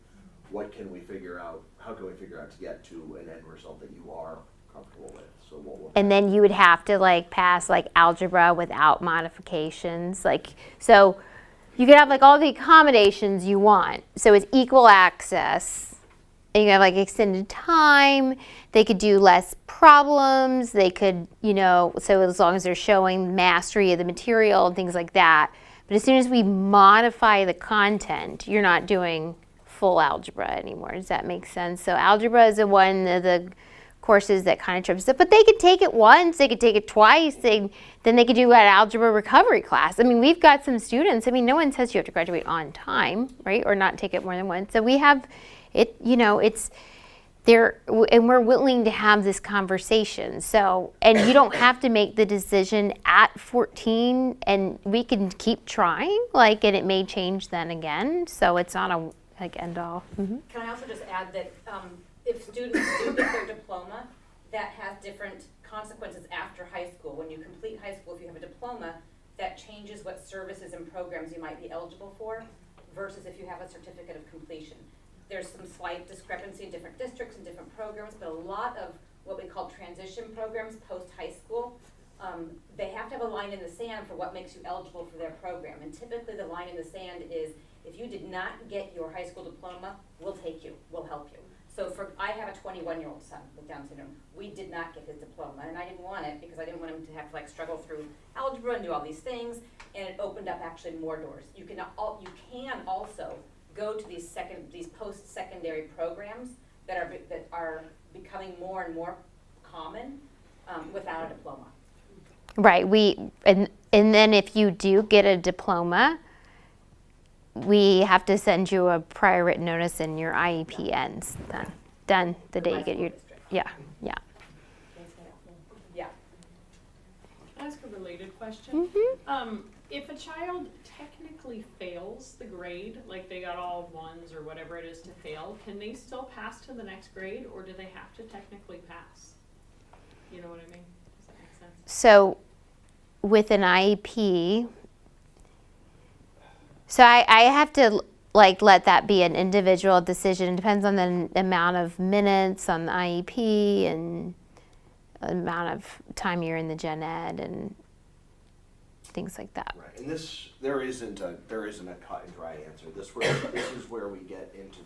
what can we figure out? How can we figure out to get to an end result that you are comfortable with? So what will And then you would have to like pass like algebra without modifications. Like, so you could have like all the accommodations you want. So it's equal access. And you have like extended time. They could do less problems. They could, so as long as they're showing mastery of the material and things like that. But as soon as we modify the content, you're not doing full algebra anymore. Does that make sense? So algebra is one of the courses that kind of trips it, but they could take it once, they could take it twice, then they could do an algebra recovery class. I mean, we've got some students, no one says you have to graduate on time, right? Or not take it more than once. So we have it, it's there, and we're willing to have this conversation. So, and you don't have to make the decision at 14, and we can keep trying, and it may change then again. So it's not a end all. Mm-hmm. Can I also just add that if students do get their diploma, that has different consequences after high school. When you complete high school, if you have a diploma, that changes what services and programs you might be eligible for versus if you have a certificate of completion. There's some slight discrepancy in different districts and different programs, but a lot of what we call transition programs post-high school, they have to have a line in the sand for what makes you eligible for their program. And typically the line in the sand is, if you did not get your high school diploma, we'll take you, we'll help you. So I have a 21-year-old son with Down syndrome. We did not get his diploma, and I didn't want it because I didn't want him to have to struggle through algebra and do all these things, and it opened up actually more doors. You can also go to these post-secondary programs that are becoming more and more common without a diploma. Right. And then if you do get a diploma, we have to send you a prior written notice and your IEP ends. Done the day you get your, yeah. Yeah. Can I ask a related question? Mm-hmm. If a child technically fails the grade, like they got all ones or whatever it is to fail, can they still pass to the next grade, or do they have to technically pass? You know what I mean? Does that make sense? So with an IEP, so I have to let that be an individual decision. It depends on the amount of minutes on the IEP and the amount of time you're in the gen ed and things like that. Right, and there isn't a cut and dry answer. This is where we get into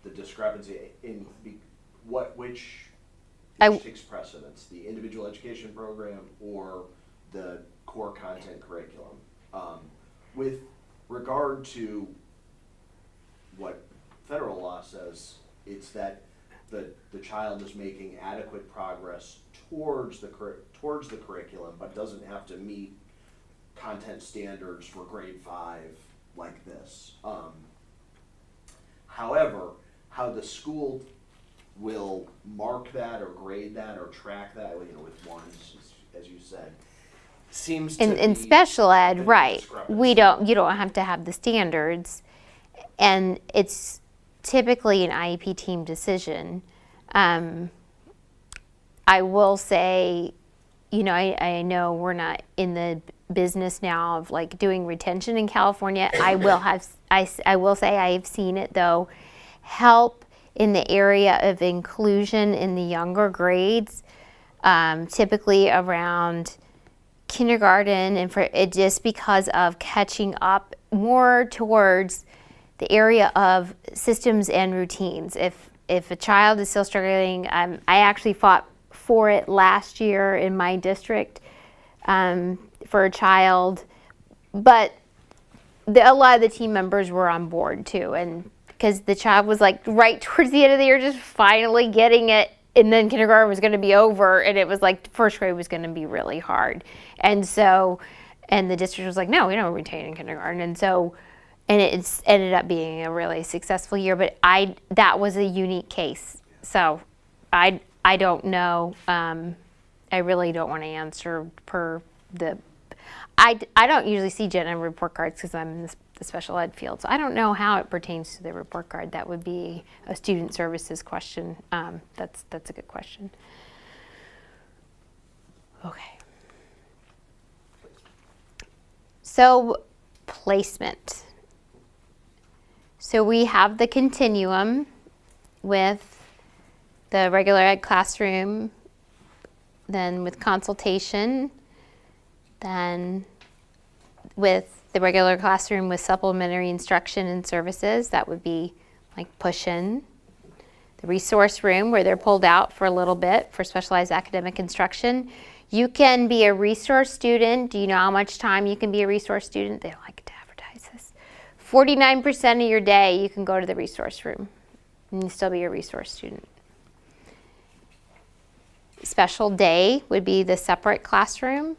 the discrepancy in which takes precedence, the individual education program or the core content curriculum. With regard to what federal law says, it's that the child is making adequate progress towards the curriculum, but doesn't have to meet content standards for grade 5 like this. However, how the school will mark that or grade that or track that, with ones, as you said, seems to In be special ed, right? discrepancy. You don't have to have the standards, and it's typically an IEP team decision. I will say, I know we're not in the business now of doing retention in California. I will say I've seen it though help in the area of inclusion in the younger grades, typically around kindergarten, and for it just because of catching up more towards the area of systems and routines. If a child is still struggling, I actually fought for it last year in my district for a child, but a lot of the team members were on board too, and because the child was right towards the end of the year just finally getting it, and then kindergarten was going to be over, and it was first grade was going to be really hard, and the district was no, we don't retain in kindergarten, and it's ended up being a really successful year, but that was a unique case, so I don't know. I really don't want to answer per the. I don't usually see gen ed report cards because I'm the special ed field. So I don't know how it pertains to the report card. That would be a student services question. That's a good question. Okay. So placement. So we have the continuum with the regular ed classroom, then with consultation, then with the regular classroom with supplementary instruction and services. That would be like push-in. The resource room where they're pulled out for a little bit for specialized academic instruction. You can be a resource student. Do you know how much time you can be a resource student? They don't like to advertise this. 49% of your day you can go to the resource room and you still be a resource student. Special day would be the separate classroom.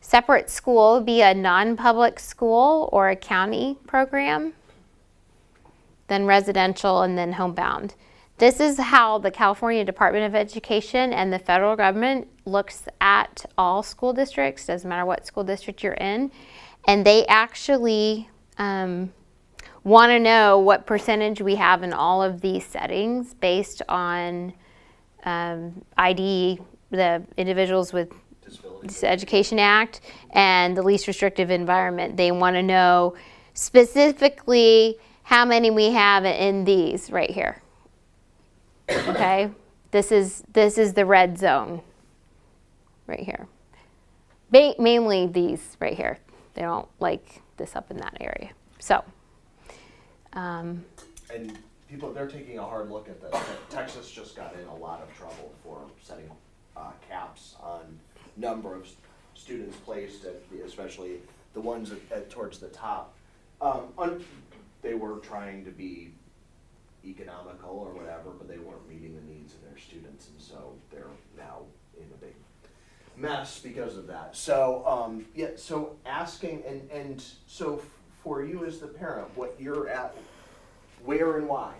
Separate school would be a non-public school or a county program. Then residential and then homebound. This is how the California Department of Education and the federal government looks at all school districts, doesn't matter what school district you're in. And they actually want to know what percentage we have in all of these settings based on ID, the Individuals with Disabilities Education Act, and the least restrictive environment. They want to know specifically how many we have in these right here. Okay, this is the red zone right here. Mainly these right here. They don't like this up in that area. So, And people, they're taking a hard look at this. Texas just got in a lot of trouble for setting caps on number of students placed at especially the ones towards the top. They were trying to be economical or whatever, but they weren't meeting the needs of their students, and so they're now in a big mess because of that. So yeah, so asking and so for you as the parent, what you're at, where and why?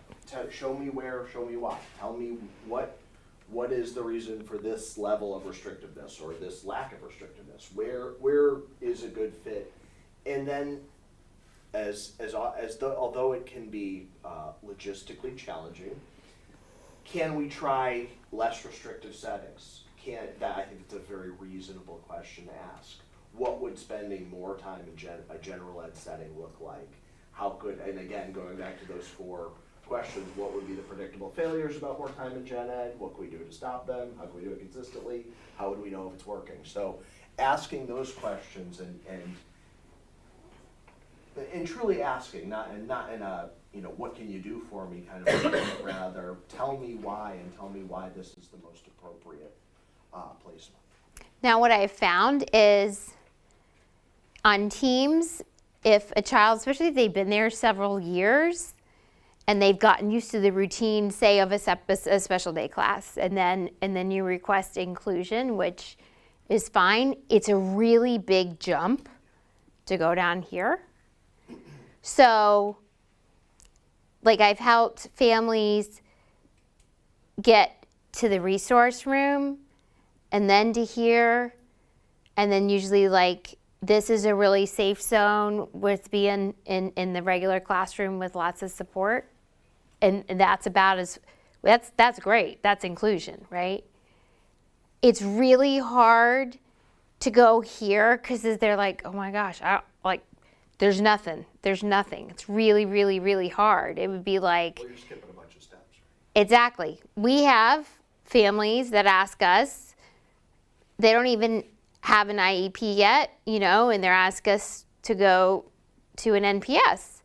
Show me where, show me why. Tell me what is the reason for this level of restrictiveness or this lack of restrictiveness? Where is a good fit? And then although it can be logistically challenging, can we try less restrictive settings? I think it's a very reasonable question to ask. What would spending more time in a general ed setting look like? How could, and again, going back to those 4 questions, what would be the predictable failures about more time in gen ed? What can we do to stop them? How can we do it consistently? How would we know if it's working? So asking those questions and truly asking, not in a, what can you do for me kind of thing, but rather tell me why and tell me why this is the most appropriate placement. now what I've found is on teams, if a child, especially if they've been there several years and they've gotten used to the routine, say of a special day class, and then you request inclusion, which is fine, it's a really big jump to go down here. So, like, I've helped families get to the resource room and then to here, and then usually like this is a really safe zone with being in the regular classroom with lots of support, and that's about as that's great. That's inclusion, right? It's really hard to go here because they're like, oh my gosh, there's nothing. It's really, really, really hard. It would be like, Well, you're skipping a bunch of steps. exactly. We have families that ask us, they don't even have an IEP yet, and they're asking us to go to an NPS.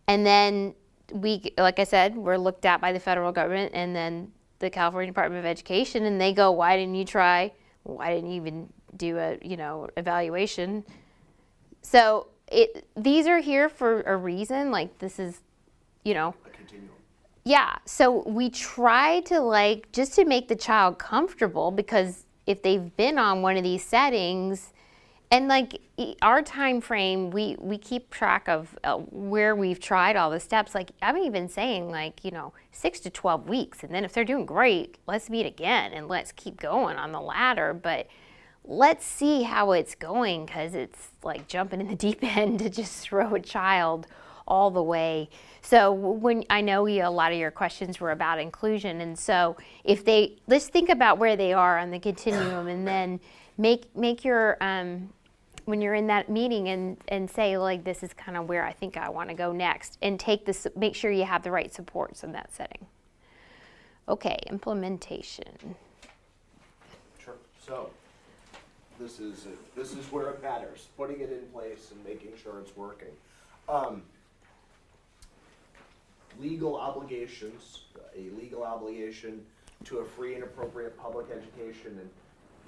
And then we, like I said, we're looked at by the federal government and then the California Department of Education, and they go, why didn't you try? Why didn't you even do a, evaluation? So these are here for a reason. Like, this is, A continuum. yeah. So we try to just to make the child comfortable, because if they've been on one of these settings, and our time frame, we keep track of where we've tried all the steps. Like, I'm even saying 6 to 12 weeks, and then if they're doing great, let's meet again and let's keep going on the ladder. But let's see how it's going, because it's like jumping in the deep end to just throw a child all the way. So when I know a lot of your questions were about inclusion, and so let's think about where they are on the continuum, and then make your when you're in that meeting and say, like, this is kind of where I think I want to go next, and make sure you have the right supports in that setting. Okay, implementation. Sure. So this is where it matters, putting it in place and making sure it's working. Legal obligations, a legal obligation to a free and appropriate public education, and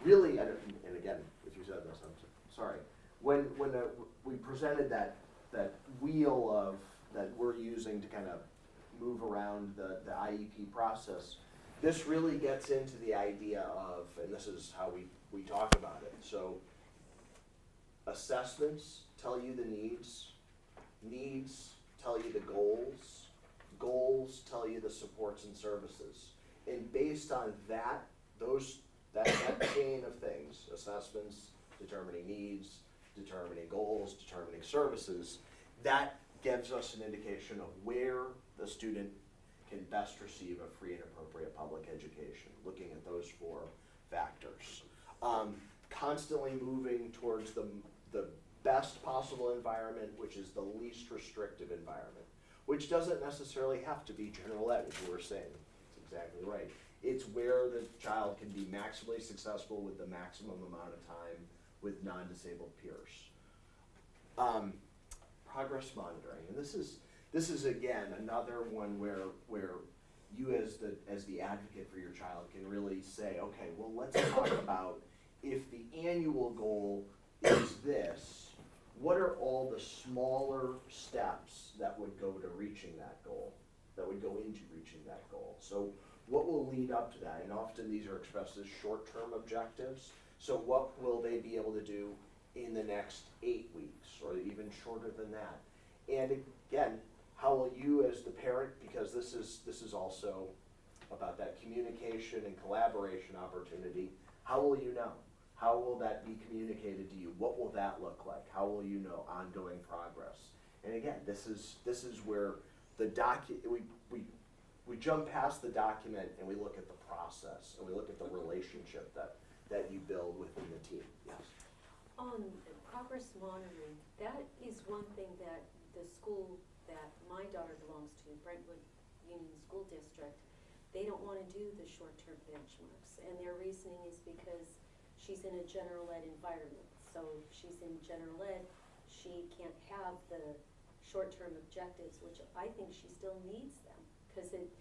really, and again, if you said this, I'm sorry. When we presented that wheel of that we're using to kind of move around the IEP process, this really gets into the idea of, and this is how we talk about it. So assessments tell you the needs tell you the goals tell you the supports and services. And based on that chain of things, assessments, determining needs, determining goals, determining services, that gives us an indication of where the student can best receive a free and appropriate public education, looking at those 4 factors. Constantly moving towards the best possible environment, which is the least restrictive environment, which doesn't necessarily have to be general ed, as you were saying. That's exactly right. It's where the child can be maximally successful with the maximum amount of time with non-disabled peers. Progress monitoring, and this is again another one where you as the advocate for your child can really say, okay, well, let's talk about, if the annual goal is this, what are all the smaller steps that would go to reaching that goal, that would go into reaching that goal? So what will lead up to that? And often these are expressed as short-term objectives. So what will they be able to do in the next 8 weeks, or even shorter than that? And again, how will you as the parent, because this is also about that communication and collaboration opportunity, how will you know? How will that be communicated to you? What will that look like? How will you know ongoing progress? And again, this is where the we jump past the document and we look at the process, and we look at the relationship that you build within the team. Yes. On progress monitoring, that is one thing that the school that my daughter belongs to, Brentwood Union School District, they don't want to do the short-term benchmarks. And their reasoning is because she's in a general ed environment. So if she's in general ed, she can't have the short-term objectives, which I think she still needs them. Because it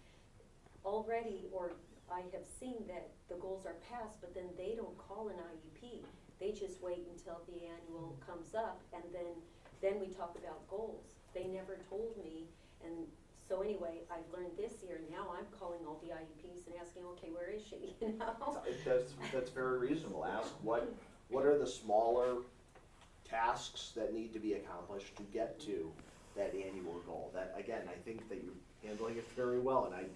already, or I have seen that the goals are passed, but then they don't call an IEP. They just wait until the annual comes up, and then we talk about goals. They never told me, and so anyway, I've learned this year. Now I'm calling all the IEPs and asking, okay, where is she? You know? That's very reasonable. Ask what are the smaller tasks that need to be accomplished to get to that annual goal. That, again, I think that you're handling it very well, and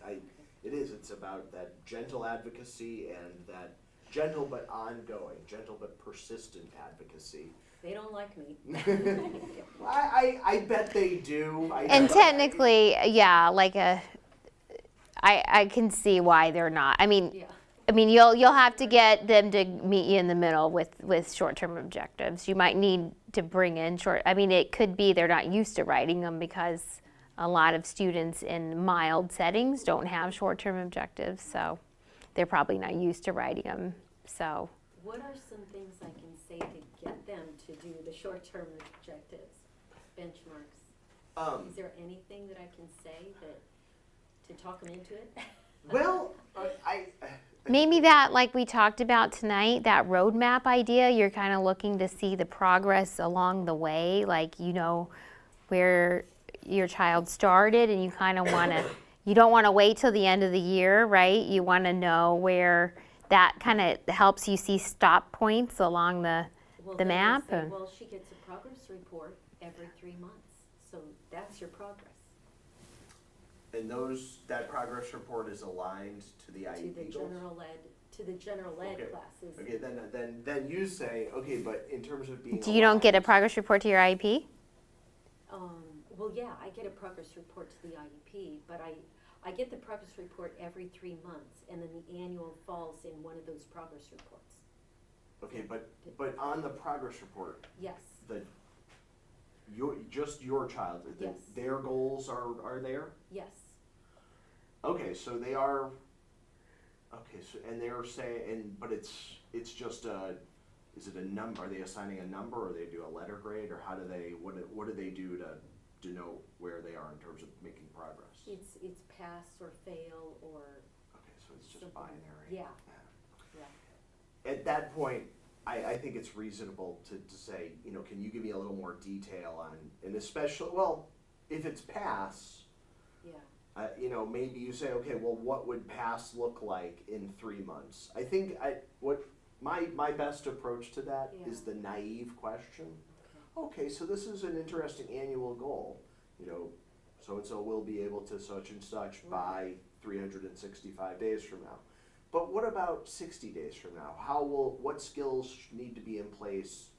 it's about that gentle advocacy and that gentle but ongoing, gentle but persistent advocacy. They don't like me. I bet they do. And technically, yeah, like I can see why they're not. I mean, Yeah. You'll have to get them to meet you in the middle with short-term objectives. You might need to bring in it could be they're not used to writing them, because a lot of students in mild settings don't have short-term objectives, so they're probably not used to writing them. So What are some things I can say to get them to do the short-term objectives, benchmarks? Is there anything that I can say to talk them into it? Well, maybe that, like we talked about tonight, that roadmap idea, you're kind of looking to see the progress along the way, like where your child started, and you kind of want to, you don't want to wait till the end of the year, right? You want to know where that kind of helps you see stop points along the map. Say, well, she gets a progress report every 3 months, so that's your progress. And that progress report is aligned to the To IEP the goals? general ed Okay. classes. Okay, then you say, okay, but in terms of being You don't get a aligned- progress report to your IEP? Well, yeah, I get a progress report to the IEP, but I get the progress report every 3 months, and then the annual falls in one of those progress reports. Okay, but on the progress report, Yes, your child, Yes. their goals are there? yes, Okay, so they are, okay, so, and they're saying, but it's just is it a number, are they assigning a number, or they do a letter grade, or how do they, what do they do to denote where they are in terms of making progress? it's pass or fail or, Okay, so it's just something. binary. Yeah. Yeah. At that point, I think it's reasonable to say, can you give me a little more detail on, and especially, well, if it's pass, Yeah. maybe you say, okay, well, what would pass look like in 3 months? I think my best approach to that is Yeah. the naive question. Okay, so this is an interesting annual goal. So-and-so will be able to such and such by 365 days from now. But what about 60 days from now? What skills need to be in place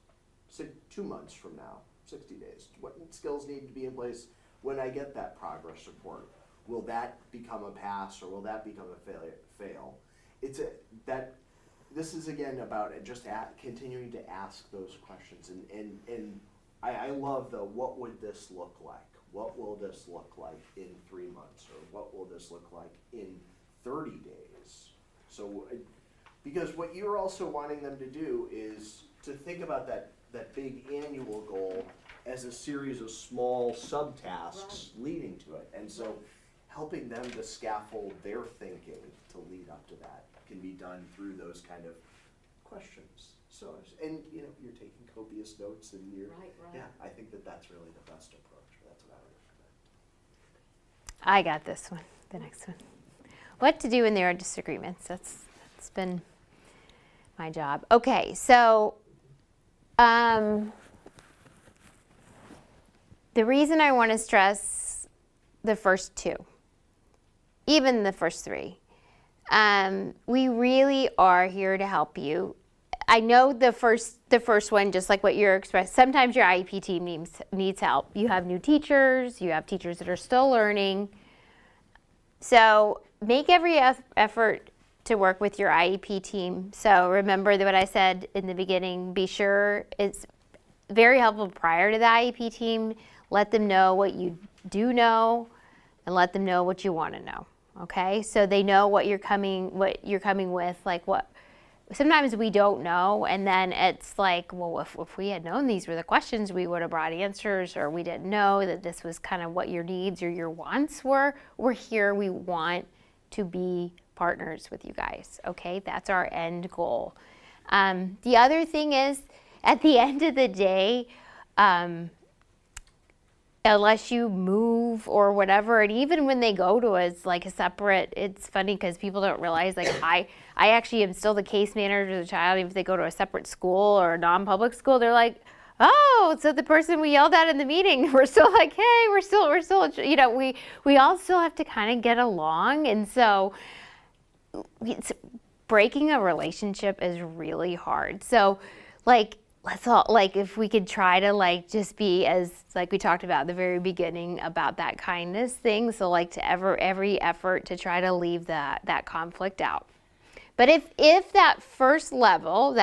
2 months from now, 60 days? What skills need to be in place when I get that progress report? Will that become a pass, or will that become a fail? This is again about just continuing to ask those questions, and I love what would this look like? What will this look like in 3 months, or what will this look like in 30 days? So, because what you're also wanting them to do is to think about that big annual goal as a series of small subtasks leading to it. And so helping them to scaffold their thinking to lead up to that can be done through those kind of questions. So, and you're taking copious notes, and Right. yeah, I think that's really the best approach. That's what I would recommend. I got this one, the next one. What to do when there are disagreements. That's been my job. Okay, so the reason I want to stress the first two, even the first three, we really are here to help you. I know the first one, just like what you're expressing, sometimes your IEP team needs help. You have new teachers, you have teachers that are still learning. So make every effort to work with your IEP team. So remember what I said in the beginning, be sure it's very helpful prior to the IEP team. Let them know what you do know, and let them know what you want to know. Okay, so they know what you're coming with, like what. Sometimes we don't know, and then it's like, well, if we had known these were the questions, we would have brought answers, or we didn't know that this was kind of what your needs or your wants were. We're here. We want to be partners with you guys. Okay, that's our end goal. The other thing is, at the end of the day, unless you move or whatever, and even when they go to us like a separate, it's funny because people don't realize, like I actually am still the case manager of the child. Even if they go to a separate school or a non-public school, they're like, oh, so the person we yelled at in the meeting, we're still like, hey, we're still, we all still have to kind of get along. And so breaking a relationship is really hard. So let's all, if we could try to just be as, like we talked about at the very beginning about that kindness thing. So to every effort to try to leave that conflict out. But if that first level,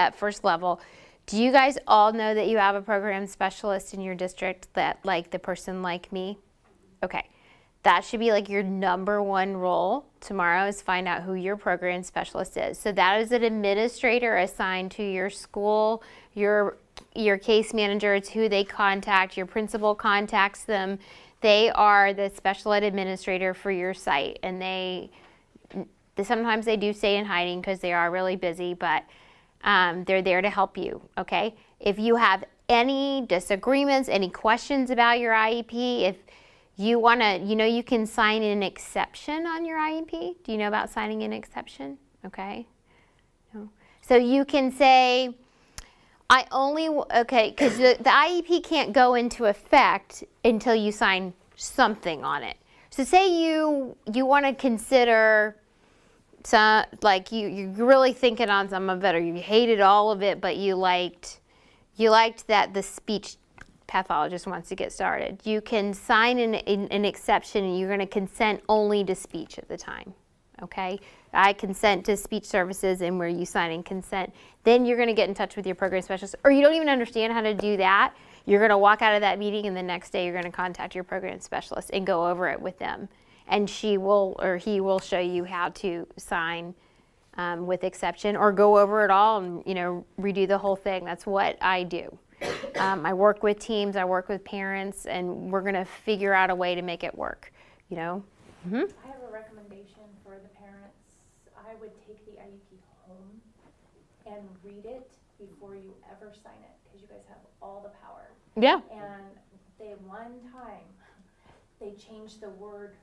do you guys all know that you have a program specialist in your district that the person like me? Okay. That should be your number one role tomorrow, is find out who your program specialist is. So that is an administrator assigned to your school, your case manager. It's who they contact. Your principal contacts them. They are the special ed administrator for your site, and sometimes they do stay in hiding because they are really busy, but they're there to help you. Okay. If you have any disagreements, any questions about your IEP, if you want to, you can sign an exception on your IEP. Do you know about signing an exception? Okay. No. So you can say, because the IEP can't go into effect until you sign something on it. So say you want to consider some, like you're really thinking on some of it, or you hated all of it, but you liked that the speech pathologist wants to get started. You can sign an exception, and you're going to consent only to speech at the time. Okay, I consent to speech services, and where you sign in consent, then you're going to get in touch with your program specialist, or you don't even understand how to do that. You're going to walk out of that meeting, and the next day you're going to contact your program specialist and go over it with them, and she will or he will show you how to sign with exception, or go over it all and redo the whole thing. That's what I do. I work with teams, I work with parents, and we're going to figure out a way to make it work. Mm-hmm. I have a recommendation for the parents. I would take the IEP home and read it before you ever sign it, because you guys have all the power. Yeah. And one time, they changed the word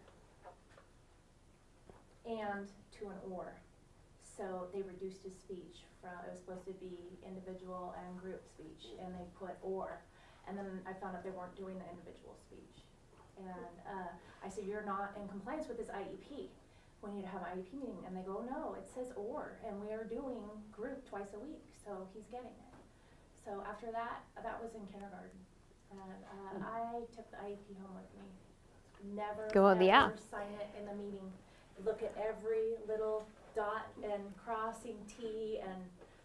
"and" to an "or." So they reduced his speech from, it was supposed to be individual and group speech, and they put "or." And then I found out they weren't doing the individual speech. And I said, "You're not in compliance with this IEP. We need to have an IEP meeting." And they go, "No, it says "or," and we are doing group twice a week, so he's getting it." So after that was in kindergarten. And I took the IEP home with me. Never sign it in the meeting. Look at every little dot and crossing T, and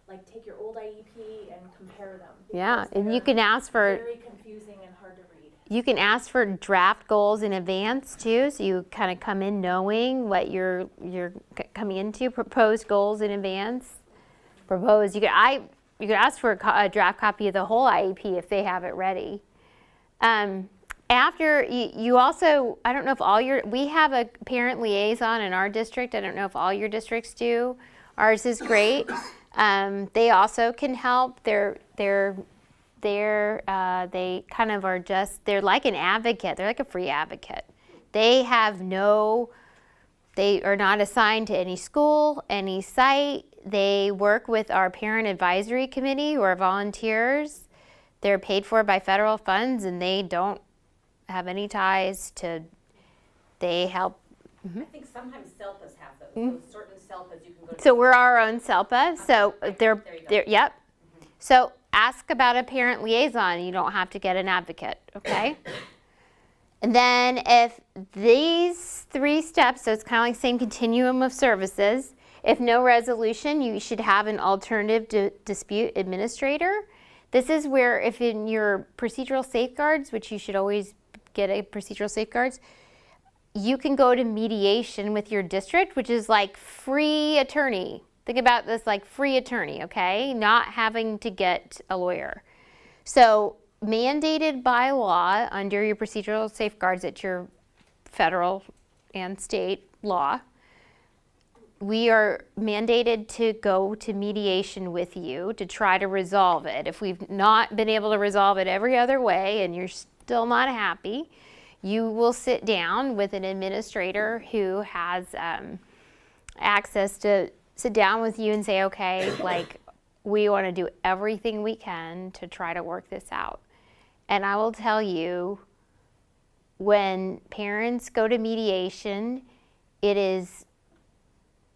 like take your old IEP and compare them. Yeah, and you can ask for very confusing and hard to read. You can ask for draft goals in advance too, so you kind of come in knowing what you're coming into. Proposed goals in advance. You could ask for a draft copy of the whole IEP if they have it ready. After you also, I don't know if we have a parent liaison in our district. I don't know if all your districts do. Ours is great. They also can help. They kind of are they're like an advocate. They're like a free advocate. They are not assigned to any school, any site. They work with our parent advisory committee, who are volunteers. They're paid for by federal funds, and they don't have any ties to, they help. I think sometimes SELPAs have those. So certain SELPAs you can go to. So we're our own SELPA. So they're yep. Mm-hmm. So ask about a parent liaison. You don't have to get an advocate, okay? And then if these 3 steps, so it's kind of like the same continuum of services, if no resolution, you should have an alternative dispute administrator. This is where, if in your procedural safeguards, which you should always get a procedural safeguards, you can go to mediation with your district, which is like free attorney. Think about this like free attorney, okay? Not having to get a lawyer. So mandated by law under your procedural safeguards at your federal and state law, we are mandated to go to mediation with you to try to resolve it. If we've not been able to resolve it every other way and you're still not happy, you will sit down with an administrator who has access to sit down with you and say, okay, like, we want to do everything we can to try to work this out. And I will tell you, when parents go to mediation, it is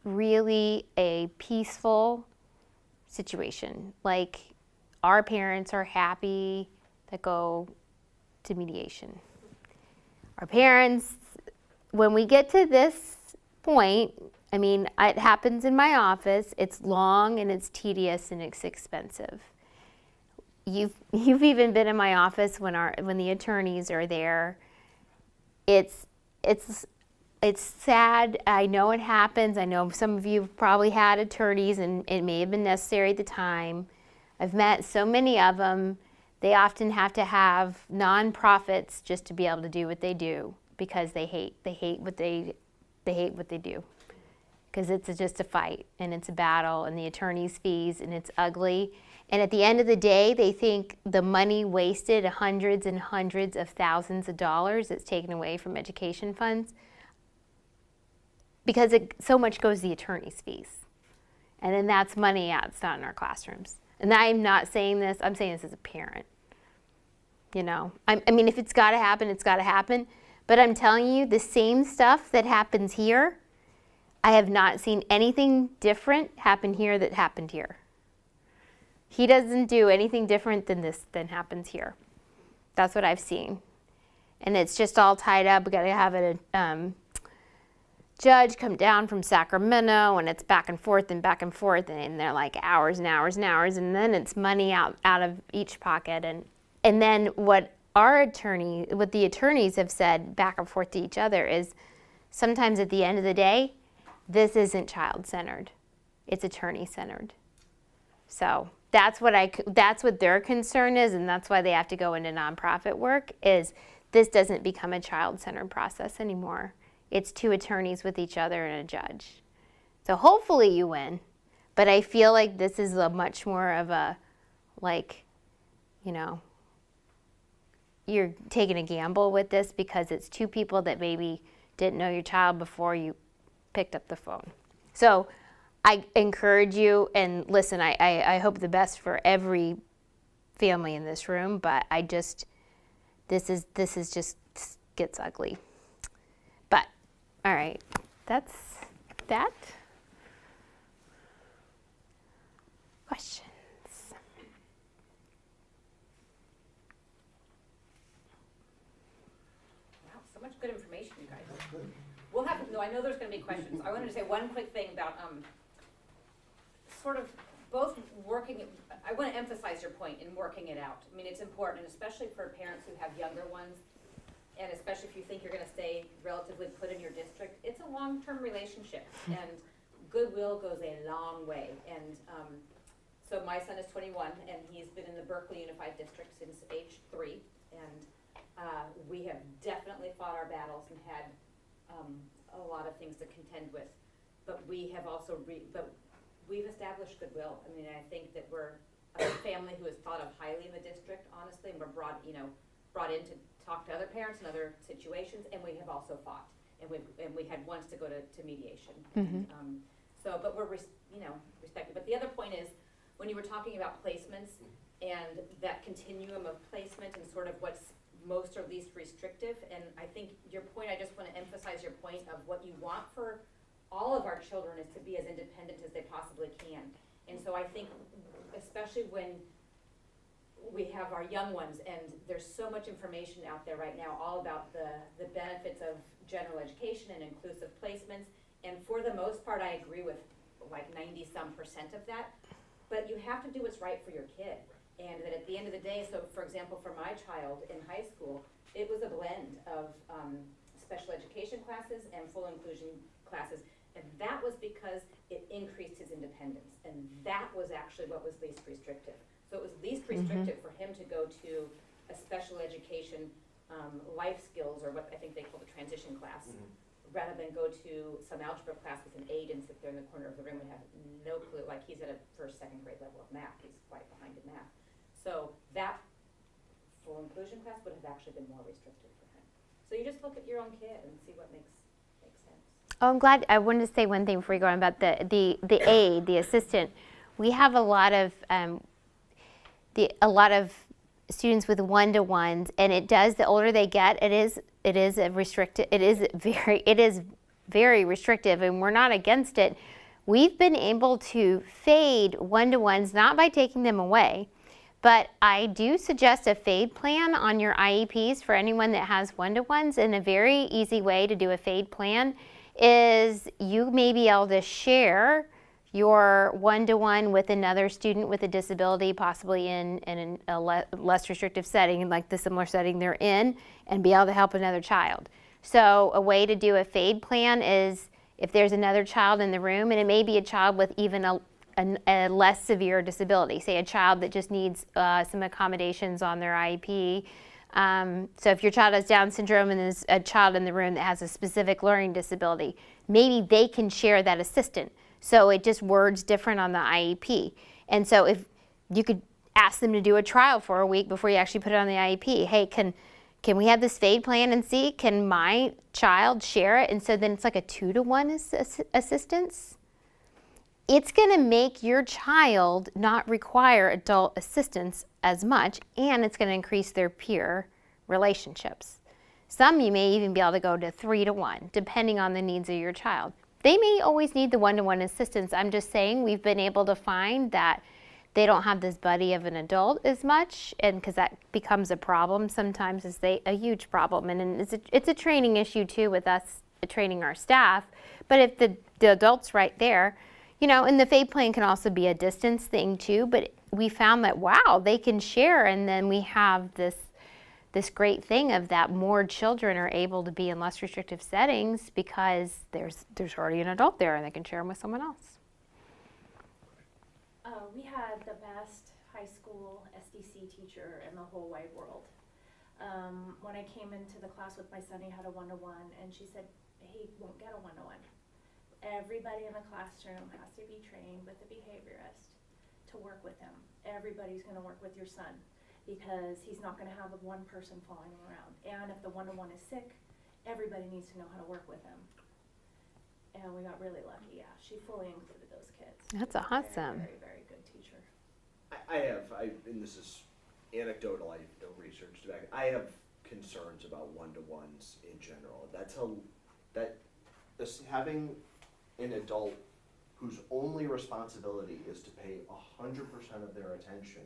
really a peaceful situation. Like, our parents are happy that go to mediation. Our parents, when we get to this point, I mean, it happens in my office, it's long and it's tedious and it's expensive. You've even been in my office when the attorneys are there. It's sad. I know it happens. I know some of you have probably had attorneys, and it may have been necessary at the time. I've met so many of them. They often have to have nonprofits just to be able to do what they do, because they hate what they do, because it's just a fight and it's a battle and the attorney's fees and it's ugly. And at the end of the day, they think the money wasted, hundreds and hundreds of thousands of dollars that's taken away from education funds, because so much goes to the attorney's fees. And then that's money that's not in our classrooms. And I'm not saying this, I'm saying this as a parent. You know, I mean, if it's got to happen, it's got to happen. But I'm telling you, the same stuff that happens here, I have not seen anything different happen here that happened here. He doesn't do anything different than happens here. That's what I've seen. And it's just all tied up. We got to have a judge come down from Sacramento, and it's back and forth, and they're like hours and hours and hours, and then it's money out of each pocket. And then what the attorneys have said back and forth to each other is sometimes at the end of the day, this isn't child-centered, it's attorney-centered. So that's what their concern is, and that's why they have to go into nonprofit work, is this doesn't become a child-centered process anymore. It's two attorneys with each other and a judge. So hopefully you win, but I feel like this is a much more of a, like, you know, you're taking a gamble with this because it's two people that maybe didn't know your child before you picked up the phone. So I encourage you, and listen, I hope the best for every family in this room, but this is just gets ugly. But, all right, that's that. Questions? Wow, so much good information, you guys. We'll have, no, I know there's gonna be questions. I wanted to say one quick thing about, sort of both working, I wanna emphasize your point in working it out. I mean, it's important, especially for parents who have younger ones, and especially if you think you're gonna stay relatively put in your district. It's a long-term relationship, and goodwill goes a long way. And so my son is 21, and he's been in the Berkeley Unified District since age 3, and we have definitely fought our battles and had a lot of things to contend with, but we have also we've established goodwill. I mean, I think that we're a family who is thought of highly in the district, honestly, and we're brought in to talk to other parents in other situations, and we have also fought, and we had once to go to mediation. Mm-hmm. But we're respected. But the other point is, when you were talking about placements and that continuum of placement and sort of what's most or least restrictive, and I think your point, I just want to emphasize your point of what you want for all of our children is to be as independent as they possibly can. And so I think, especially when we have our young ones, and there's so much information out there right now all about the benefits of general education and inclusive placements, and for the most part I agree with like 90-some% of that, but you have to do what's right for your kid. And that at the end of the day, so for example, for my child in high school, it was a blend of special education classes and full inclusion classes. And that was because it increased his independence. And that was actually what was least restrictive. So it was least restrictive for him to go to a special education life skills, or what I think they call the transition class, rather than go to some algebra class with an aide and sit there in the corner of the room and have no clue. Like, he's at a first, second grade level of math. He's quite behind in math. So that full inclusion class would have actually been more restrictive for him. So you just look at your own kid and see what makes sense. Oh, I'm glad. I wanted to say one thing before you go on about the aide, the assistant. We have a lot of students with one-to-ones, and it does. The older they get, it is a restricted. It is very restrictive, and we're not against it. We've been able to fade one-to-ones, not by taking them away, but I do suggest a fade plan on your IEPs for anyone that has one-to-ones. And a very easy way to do a fade plan is you may be able to share your one-to-one with another student with a disability, possibly in a less restrictive setting, like the similar setting they're in, and be able to help another child. So a way to do a fade plan is if there's another child in the room, and it may be a child with even a less severe disability, say a child that just needs some accommodations on their IEP. So if your child has Down syndrome and there's a child in the room that has a specific learning disability, maybe they can share that assistant. So it just words different on the IEP. And so if you could ask them to do a trial for a week before you actually put it on the IEP. Hey, can we have this fade plan and see, can my child share it? And so then it's like a 2-to-1 assistance. It's going to make your child not require adult assistance as much, and it's going to increase their peer relationships. Some you may even be able to go to 3-to-1, depending on the needs of your child. They may always need the one-to-one assistance. I'm just saying we've been able to find that they don't have this buddy of an adult as much, and because that becomes a problem sometimes, a huge problem. And it's a training issue too with us training our staff. But if the adult's right there, and the FAPE plan can also be a distance thing too, but we found that, wow, they can share, and then we have this great thing of that more children are able to be in less restrictive settings because there's already an adult there and they can share them with someone else. We had the best high school SDC teacher in the whole wide world. When I came into the class with my son, he had a 1-to-1, and she said, he won't get a 1-to-1. Everybody in the classroom has to be trained with a behaviorist to work with him. Everybody's going to work with your son because he's not going to have one person following him around. And if the 1-to-1 is sick, everybody needs to know how to work with him. And we got really lucky, yeah. She fully included those kids. That's She's a awesome. Very, very, very good teacher. And this is anecdotal, I have no research to back it. I have concerns about 1-to-1s in general. Having an adult whose only responsibility is to pay 100% of their attention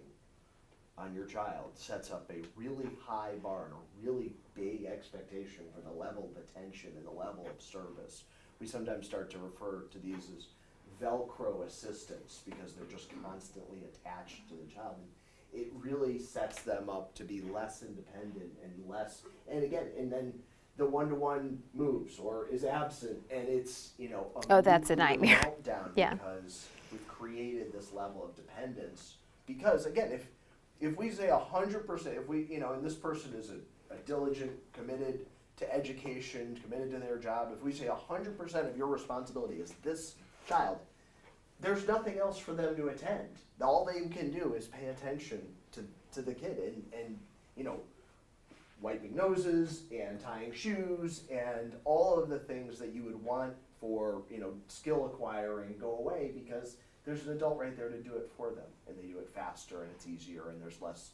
on your child sets up a really high bar and a really big expectation for the level of attention and the level of service. We sometimes start to refer to these as Velcro assistants because they're just constantly attached to the child. And it really sets them up to be less independent and then the 1-to-1 moves or is absent, and it's, that's a nightmare. Meltdown Yeah. because we've created this level of dependence. Because again, if we say 100%, if we, and this person is a diligent, committed to education, committed to their job, if we say 100% of your responsibility is this child, there's nothing else for them to attend. All they can do is pay attention to the kid and wiping noses and tying shoes and all of the things that you would want for, skill acquiring go away because there's an adult right there to do it for them, and they do it faster and it's easier and there's less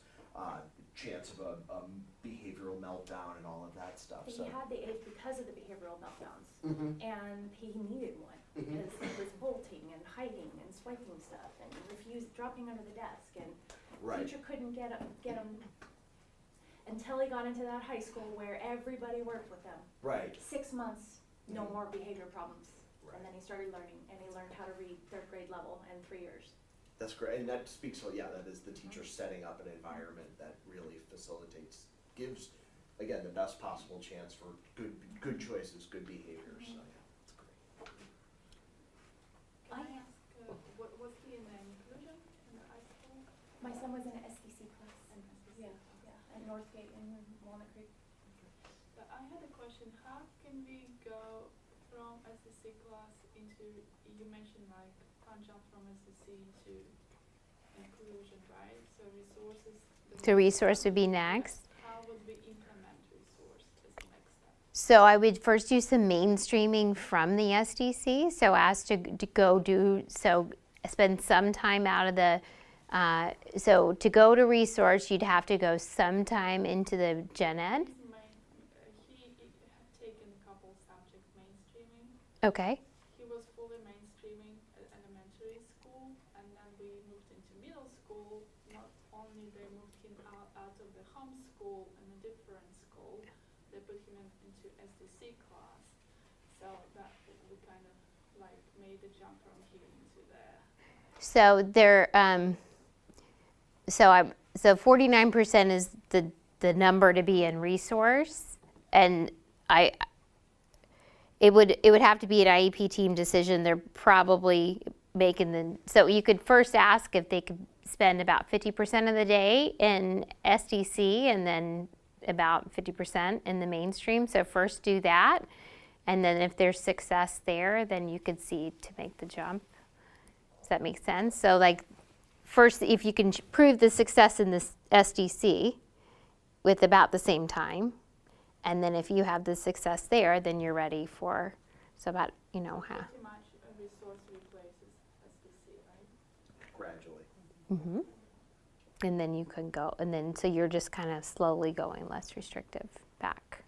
chance of a behavioral meltdown and all of that stuff. He had the age because of the behavioral meltdowns, Mhm. and he needed one because he was bolting and hiding and swiping stuff and dropping under the desk, and Right. teacher couldn't get him until he got into that high school where everybody worked with him. Right. 6 months, no Mhm. more behavior problems, Right. and then he started learning, and he learned how to read 3rd grade level in 3 years. That's great, and that speaks to, that is the teacher setting up an environment that really facilitates, gives, again, the best possible chance for good choices, good behaviors, so it's great. Can I ask, what's the inclusion in the high school? My son was in an SDC class. Yeah. Yeah, at Northgate in Walnut Creek. But I had a question, how can we go from SSC class into, you mentioned like, can't jump from SSC to inclusion, right? So resources. So resource would be next. How would we implement resource as the next step? So I would first do some mainstreaming from the SDC. So ask to go spend some time out of the, so to go to resource, you'd have to go sometime into the gen ed. He had taken a couple subjects mainstreaming. Okay. He was fully mainstreaming at elementary school, and then we moved into middle school. Not only they moved him out of the home school and a different school, they put him into SDC class. So that we kind of like made the jump from here into there. So there, so 49% is the number to be in resource, and it would have to be an IEP team decision. They're probably making so you could first ask if they could spend about 50% of the day in SDC and then about 50% in the mainstream. So first do that, and then if there's success there, then you could see to make the jump. Does that make sense? So like first, if you can prove the success in this SDC with about the same time, and then if you have the success there, then you're ready for, so about, half. Pretty much a resource replaces SDC, right? Gradually. Mm-hmm. And then you can go, and then so you're just kind of slowly going less restrictive back.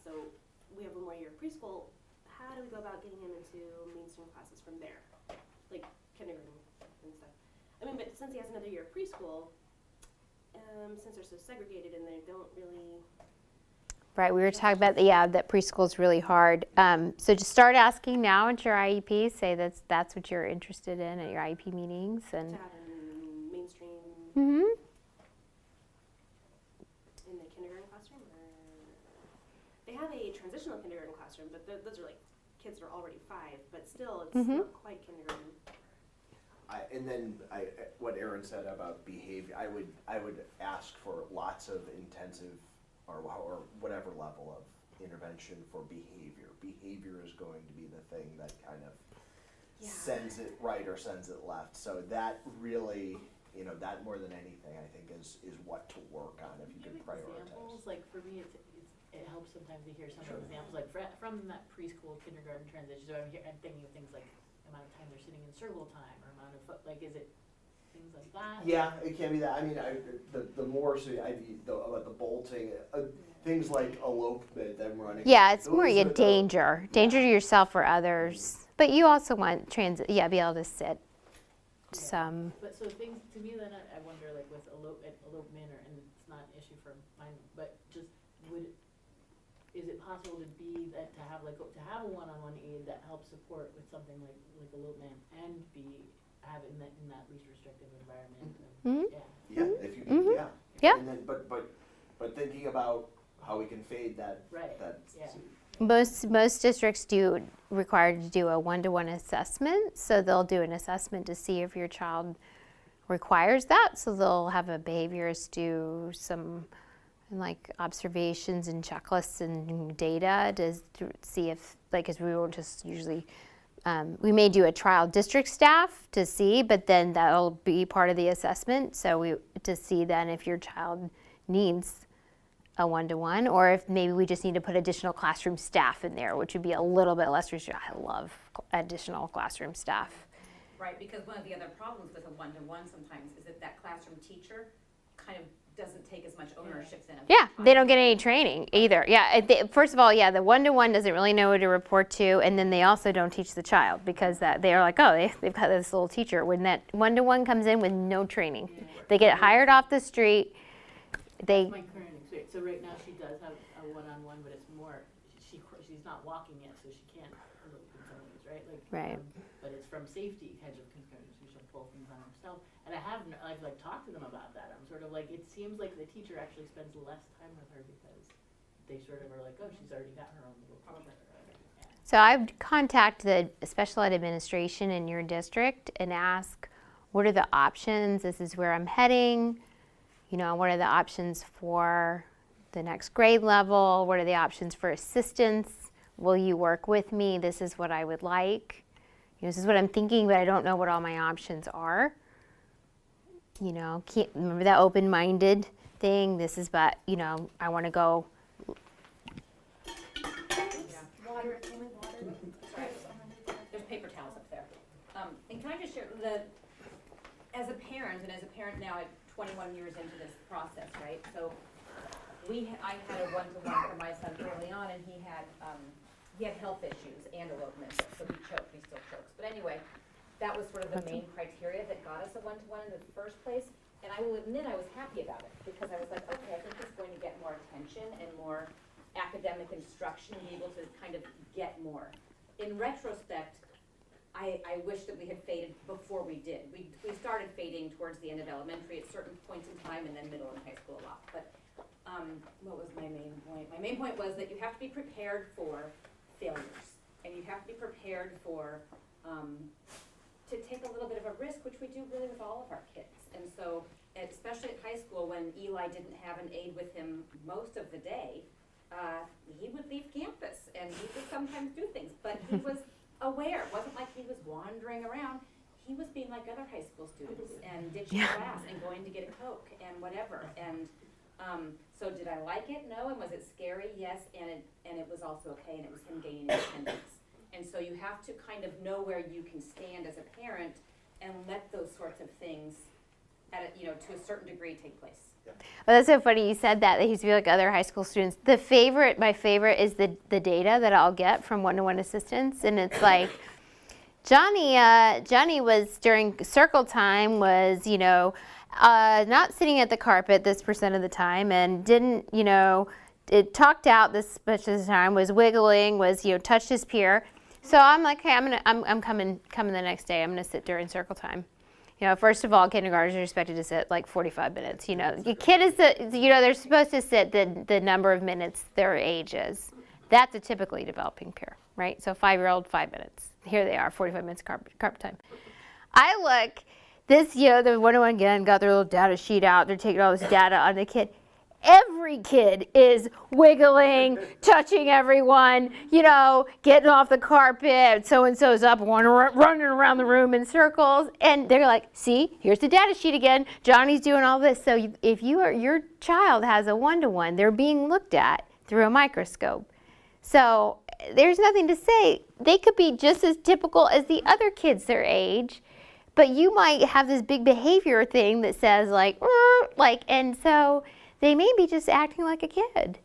So we have 1 more year of preschool. How do we go about getting him into mainstream classes from there? Like kindergarten and stuff. I mean, but since he has another year of preschool, since they're so segregated and they don't really. Right, we were talking about, that preschool's really hard. So just start asking now at your IEP, say that's what you're interested in at your IEP meetings. And To have in mainstream Mhm. in the kindergarten classroom, or they have a transitional kindergarten classroom, but those are like kids that are already 5, but still it's not quite kindergarten. What Erin said about behavior, I would ask for lots of intensive or whatever level of intervention for behavior. Behavior is going to be the thing that kind of sends it right or sends it left. So that really, that more than anything, I think is what to work on if you can prioritize. Examples, like for me, it helps sometimes to hear some examples, like from that preschool kindergarten transition. So I'm thinking of things like amount of time they're sitting in circle time, or amount of like, is it things like that? Yeah, it can be that. I mean, the more so about the bolting, things like elopement, them running. Yeah, it's more those a are danger to yourself or others. But you also want be able to sit some. But so things, to me then I wonder, like with elopement, and it's not an issue for mine, but just is it possible to have a one-on-one aid that helps support with something like elopement and have it in that least restrictive environment? Mhm. Yeah, if you Yeah. And then, but thinking about how we can fade that. Right. Yeah. Most districts do require to do a one-to-one assessment, so they'll do an assessment to see if your child requires that. So they'll have a behaviorist do some like observations and checklists and data to see if, because we won't just usually. We may do a trial district staff to see, but then that'll be part of the assessment. So to see then if your child needs a one-to-one, or if maybe we just need to put additional classroom staff in there, which would be a little bit less restrictive. I love additional classroom staff. Right, because one of the other problems with a one-to-one sometimes is that classroom teacher kind of doesn't take as much ownership in it. Yeah, they don't get any training either. Yeah, first of all, the one-to-one doesn't really know who to report to, and then they also don't teach the child because they're like, they've got this little teacher. When that one-to-one comes in with no training, they get hired off the street. That's my current experience. So right now she does have a one-on-one, but it's more, she's not walking yet, so she can't elope in some ways, right? Right. But it's from safety kinds of concerns, so she'll pull things on herself. And I've talked to them about that. I'm sort of like, it seems like the teacher actually spends less time with her because they sort of are like, oh, she's already got her own little teacher. Yeah. So I've contacted the special ed administration in your district and ask, what are the options? This is where I'm heading. What are the options for the next grade level? What are the options for assistance? Will you work with me? This is what I would like. This is what I'm thinking, but I don't know what all my options are. Remember that open-minded thing? This is, but, I want to go. Water, only water. There's paper towels up there. And can I just share, as a parent now at 21 years into this process, right? So I had a one-to-one for my son early on, and he had health issues and elopement, so he still chokes. But anyway, that was sort of the main criteria that got us a one-to-one in the first place. And I will admit I was happy about it because I was like, okay, I think he's going to get more attention and more academic instruction, be able to kind of get more. In retrospect, I wish that we had faded before we did. We started fading towards the end of elementary at certain points in time, and then middle and high school a lot. But what was my main point? My main point was that you have to be prepared for failures, and you have to be prepared for to take a little bit of a risk, which we do really with all of our kids. And so, especially at high school, when Eli didn't have an aide with him most of the day, he would leave campus, and he would sometimes do things, but he was aware. It wasn't like he was wandering around. He was being like other high school students and ditching class and going to get a Coke and whatever. And so did I like it? No. And was it scary? Yes. And it was also okay, and it was him gaining independence. And so you have to kind of know where you can stand as a parent and let those sorts of things at a, to a certain degree take place. Well, that's so funny you said that. They used to be like other high school students. My favorite is the data that I'll get from one-to-one assistants, and it's like Johnny was during circle time was not sitting at the carpet this percent of the time, and didn't it talked out this much of the time, was wiggling, was touched his peer. So I'm like, hey, I'm coming the next day. I'm gonna sit during circle time. First of all, kindergartners are expected to sit like 45 minutes. Your kid is they're supposed to sit the number of minutes their age is. That's a typically developing peer, right? So 5-year-old, 5 minutes. Here they are, 45 minutes carpet time. I look, the one-on-one again got their little data sheet out. They're taking all this data on the kid. Every kid is wiggling, touching everyone, getting off the carpet. So-and-so's up, running around the room in circles. And they're like, see, here's the data sheet again. Johnny's doing all this. So if your child has a one-to-one, they're being looked at through a microscope. So there's nothing to say. They could be just as typical as the other kids their age, but you might have this big behavior thing that says and so they may be just acting like a kid.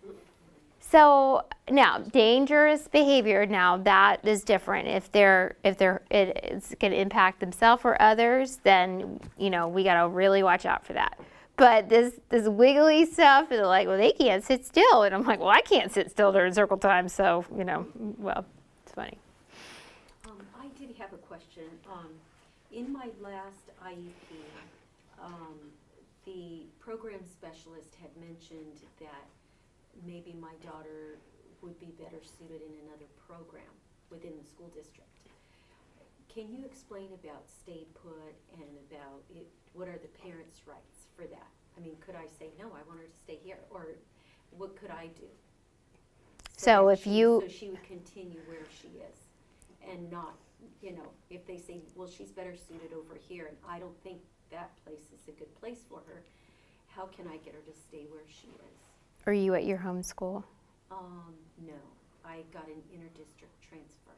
So now, dangerous behavior, now that is different. If it's going to impact themselves or others, then we got to really watch out for that. But this wiggly stuff, they're like, well, they can't sit still, and I'm like, well, I can't sit still during circle time, so well, it's funny. I did have a question. In my last IEP, the program specialist had mentioned that maybe my daughter would be better suited in another program within the school district. Can you explain about stay put and about what are the parents' rights for that? I mean, could I say, no, I want her to stay here, or what could I do? So that if you... So she would continue where she is and not, if they say, well, she's better suited over here, and I don't think that place is a good place for her, how can I get her to stay where she is? Are you at your home school? No, I got an inter-district transfer.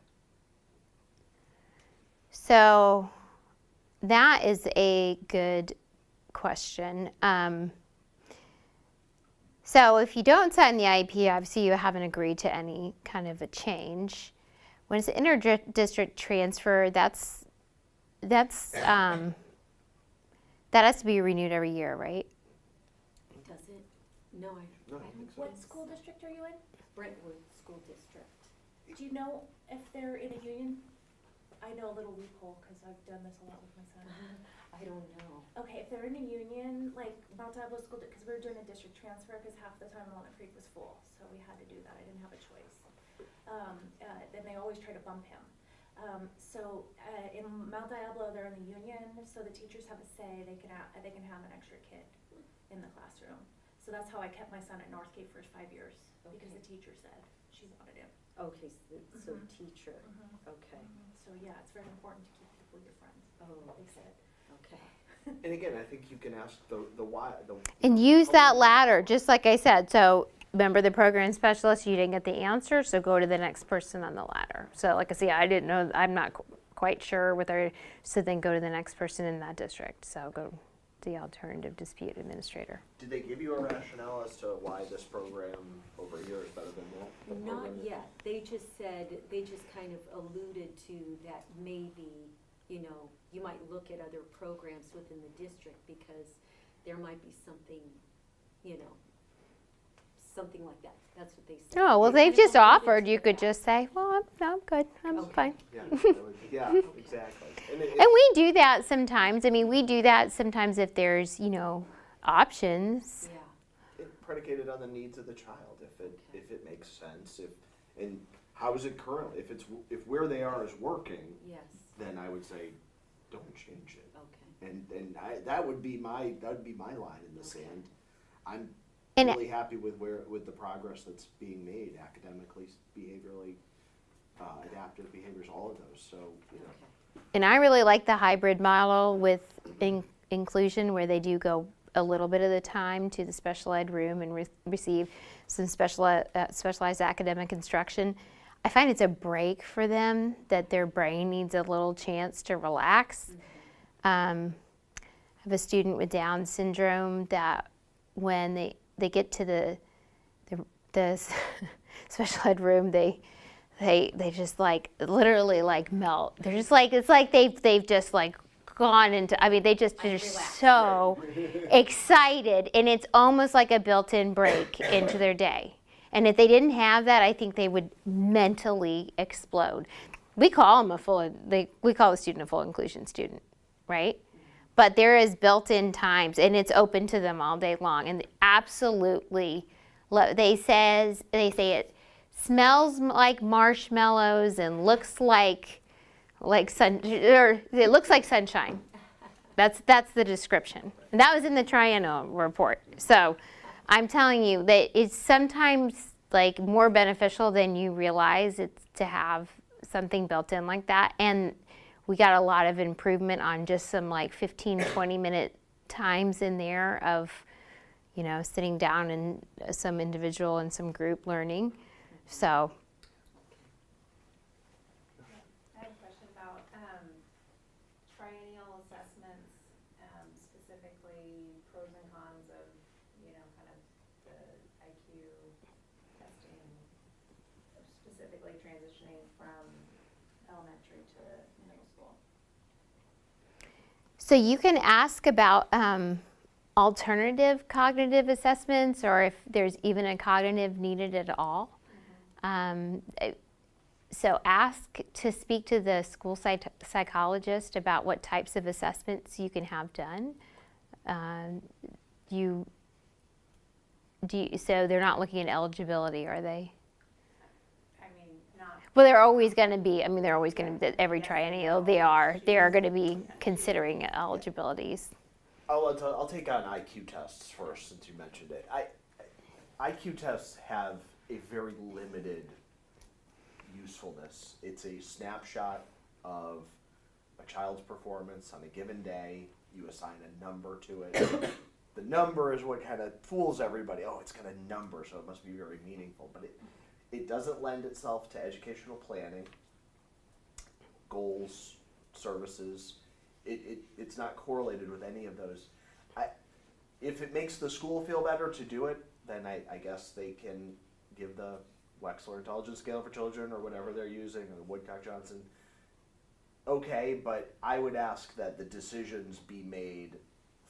So that is a good question. So if you don't sign the IEP, obviously you haven't agreed to any kind of a change. When it's an inter-district transfer, that has to be renewed every year, right? Does it? No, I don't think so. What school district are you in? Brentwood School District. Do you know if they're in a union? I know a little loophole because I've done this a lot with my son. I don't know. Okay, if they're in a union, like Mount Diablo School, because we were doing a district transfer because half the time Walnut Creek was full, so we had to do that. I didn't have a choice. Then they always try to bump him. In Mount Diablo, they're in the union, so the teachers have a say. They can have an extra kid in the classroom. So that's how I kept my son at Northgate for 5 years, because the teacher said she wanted him. Okay, so teacher. Okay. So yeah, it's very important to keep people your friends. Oh, They said. okay. And again, I think you can ask the why. And use that ladder, just like I said. So remember the program specialist, you didn't get the answer, so go to the next person on the ladder. So like I say, I didn't know, I'm not quite sure whether, so then go to the next person in that district. So go to the alternative dispute administrator. Did they give you a rationale as to why this program over here is better than that? Not yet. They just kind of alluded to that maybe, you might look at other programs within the district because there might be something, something like that. That's what they said. Oh, well, they've just offered. You could just say, well, I'm good. I'm Okay. fine. Yeah, exactly. And we do that sometimes. I mean, we do that sometimes if there's, options. Yeah. It predicated on the needs of the child, if it makes sense, and how is it currently? If where they are is working, Yes. then I would say, don't change it. Okay. And that would be my line in the sand. I'm And really happy with the progress that's being made academically, behaviorally, adaptive behaviors, all of those. So And I really like the hybrid model with inclusion, where they do go a little bit of the time to the special ed room and receive some specialized academic instruction. I find it's a break for them, that their brain needs a little chance to relax. I have a student with Down syndrome that when they get to the special ed room, they just like literally like melt. They're just like, it's like they've just like gone into, I mean, they just are so excited, and it's almost like a built-in break into their day. And if they didn't have that, I think they would mentally explode. We call them we call a student a full inclusion student, right? But there is built-in times, and it's open to them all day long. And absolutely, they say it smells like marshmallows and looks like sun, or it looks like sunshine. That's the description. And that was in the triennial report. So I'm telling you that it's sometimes like more beneficial than you realize it's to have something built in like that. And we got a lot of improvement on just some like 15, 20-minute times in there of, sitting down and some individual and some group learning. So. I have a question about triennial assessments, specifically pros and cons of, kind of the IQ testing, specifically transitioning from elementary to middle school. So you can ask about alternative cognitive assessments, or if there's even a cognitive needed at all. So ask to speak to the school psychologist about what types of assessments you can have done. So they're not looking at eligibility, are they? I mean, not. Well, they're always going to be. I mean, they're always going to be. Every triennial, they are going to be considering eligibilities. I'll take on IQ tests first, since you mentioned it. IQ tests have a very limited usefulness. It's a snapshot of a child's performance on a given day. You assign a number to it. The number is what kind of fools everybody. Oh, it's got a number, so it must be very meaningful. But it doesn't lend itself to educational planning, goals, services. It's not correlated with any of those. If it makes the school feel better to do it, then I guess they can give the Wechsler Intelligence Scale for Children or whatever they're using, or the Woodcock-Johnson. Okay, but I would ask that the decisions be made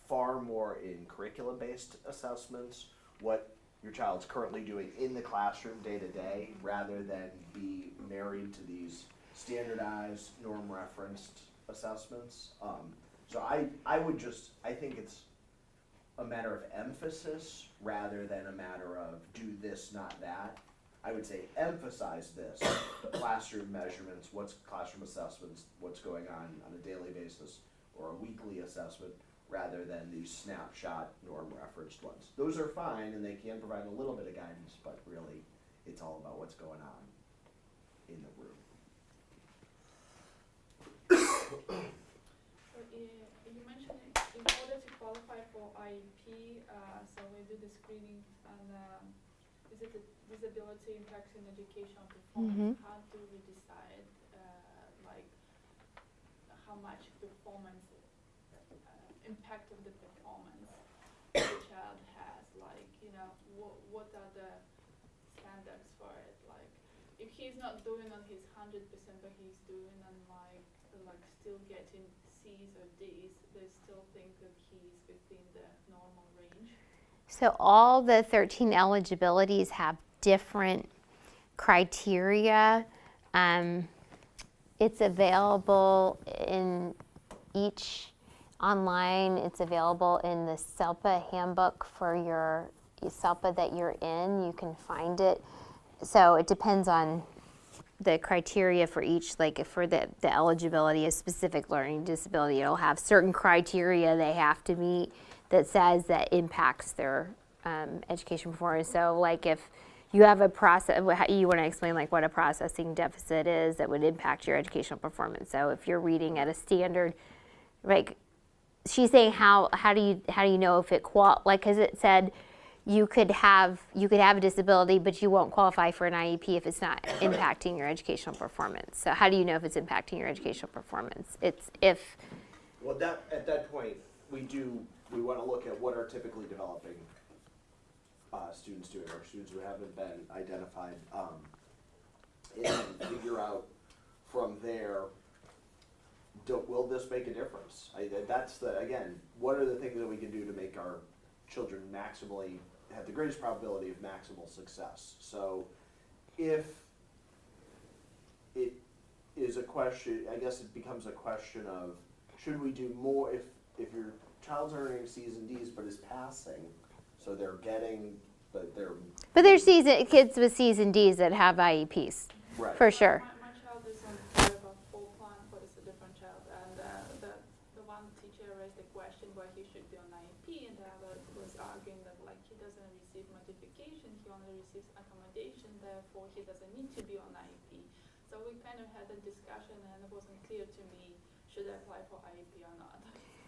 far more in curriculum-based assessments, what your child's currently doing in the classroom day to day, rather than be married to these standardized, norm-referenced assessments. So I think it's a matter of emphasis rather than a matter of do this, not that. I would say emphasize this, classroom measurements, what's classroom assessments, what's going on a daily basis, or a weekly assessment, rather than these snapshot norm-referenced ones. Those are fine, and they can provide a little bit of guidance, but really it's all about what's going on in the room. You mentioned in order to qualify for IEP, so we do the screening and is it the disability impacting educational performance? How do we decide how much performance impact of the performance the child has? What are the standards for it? Like if he's not doing on his 100%, but he's doing on still getting C's or D's, they still think that he's within the normal range. So all the 13 eligibilities have different criteria. It's available in each online. It's available in the SELPA handbook for your SELPA that you're in. You can find it. So it depends on the criteria for each, like for the eligibility of specific learning disability. It'll have certain criteria they have to meet that says that impacts their education performance. So like if you have a process, you want to explain like what a processing deficit is that would impact your educational performance. So if you're reading at a standard, like she's saying how do you know if it because it said you could have a disability, but you won't qualify for an IEP if it's not impacting your educational performance. So how do you know if it's impacting your educational performance? It's if Well, at that point, we want to look at what are typically developing students doing, or students who haven't been identified, and then figure out from there, will this make a difference? That's again, what are the things that we can do to make our children maximally, have the greatest probability of maximal success? So if it is a question, I guess it becomes a question of, should we do more if your child's earning C's and D's but is passing, so they're getting, but there's kids with C's and D's that have IEPs, right. for sure. My child is on part of a full plan, but it's a different child. And the one teacher raised the question why he should be on IEP, and the other was arguing that like he doesn't receive modification, he only receives accommodation, therefore he doesn't need to be on IEP. So we kind of had a discussion, and it wasn't clear to me, should I apply for IEP or not.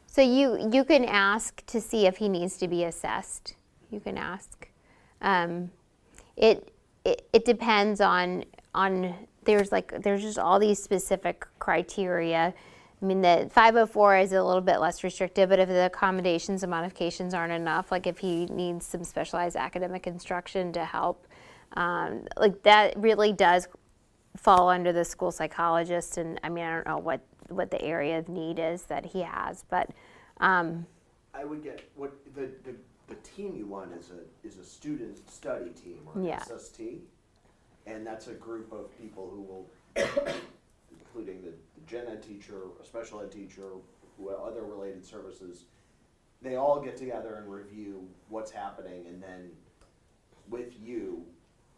So you can ask to see if he needs to be assessed. You can ask. It depends on there's just all these specific criteria. I mean, the 504 is a little bit less restrictive, but if the accommodations and modifications aren't enough, like if he needs some specialized academic instruction to help, like that really does fall under the school psychologist. And I mean, I don't know what the area of need is that he has, but I would get what the team you want is a student study team, or an SST, and that's a group of people who will, including the gen ed teacher, a special ed teacher, other related services, they all get together and review what's happening, and then with you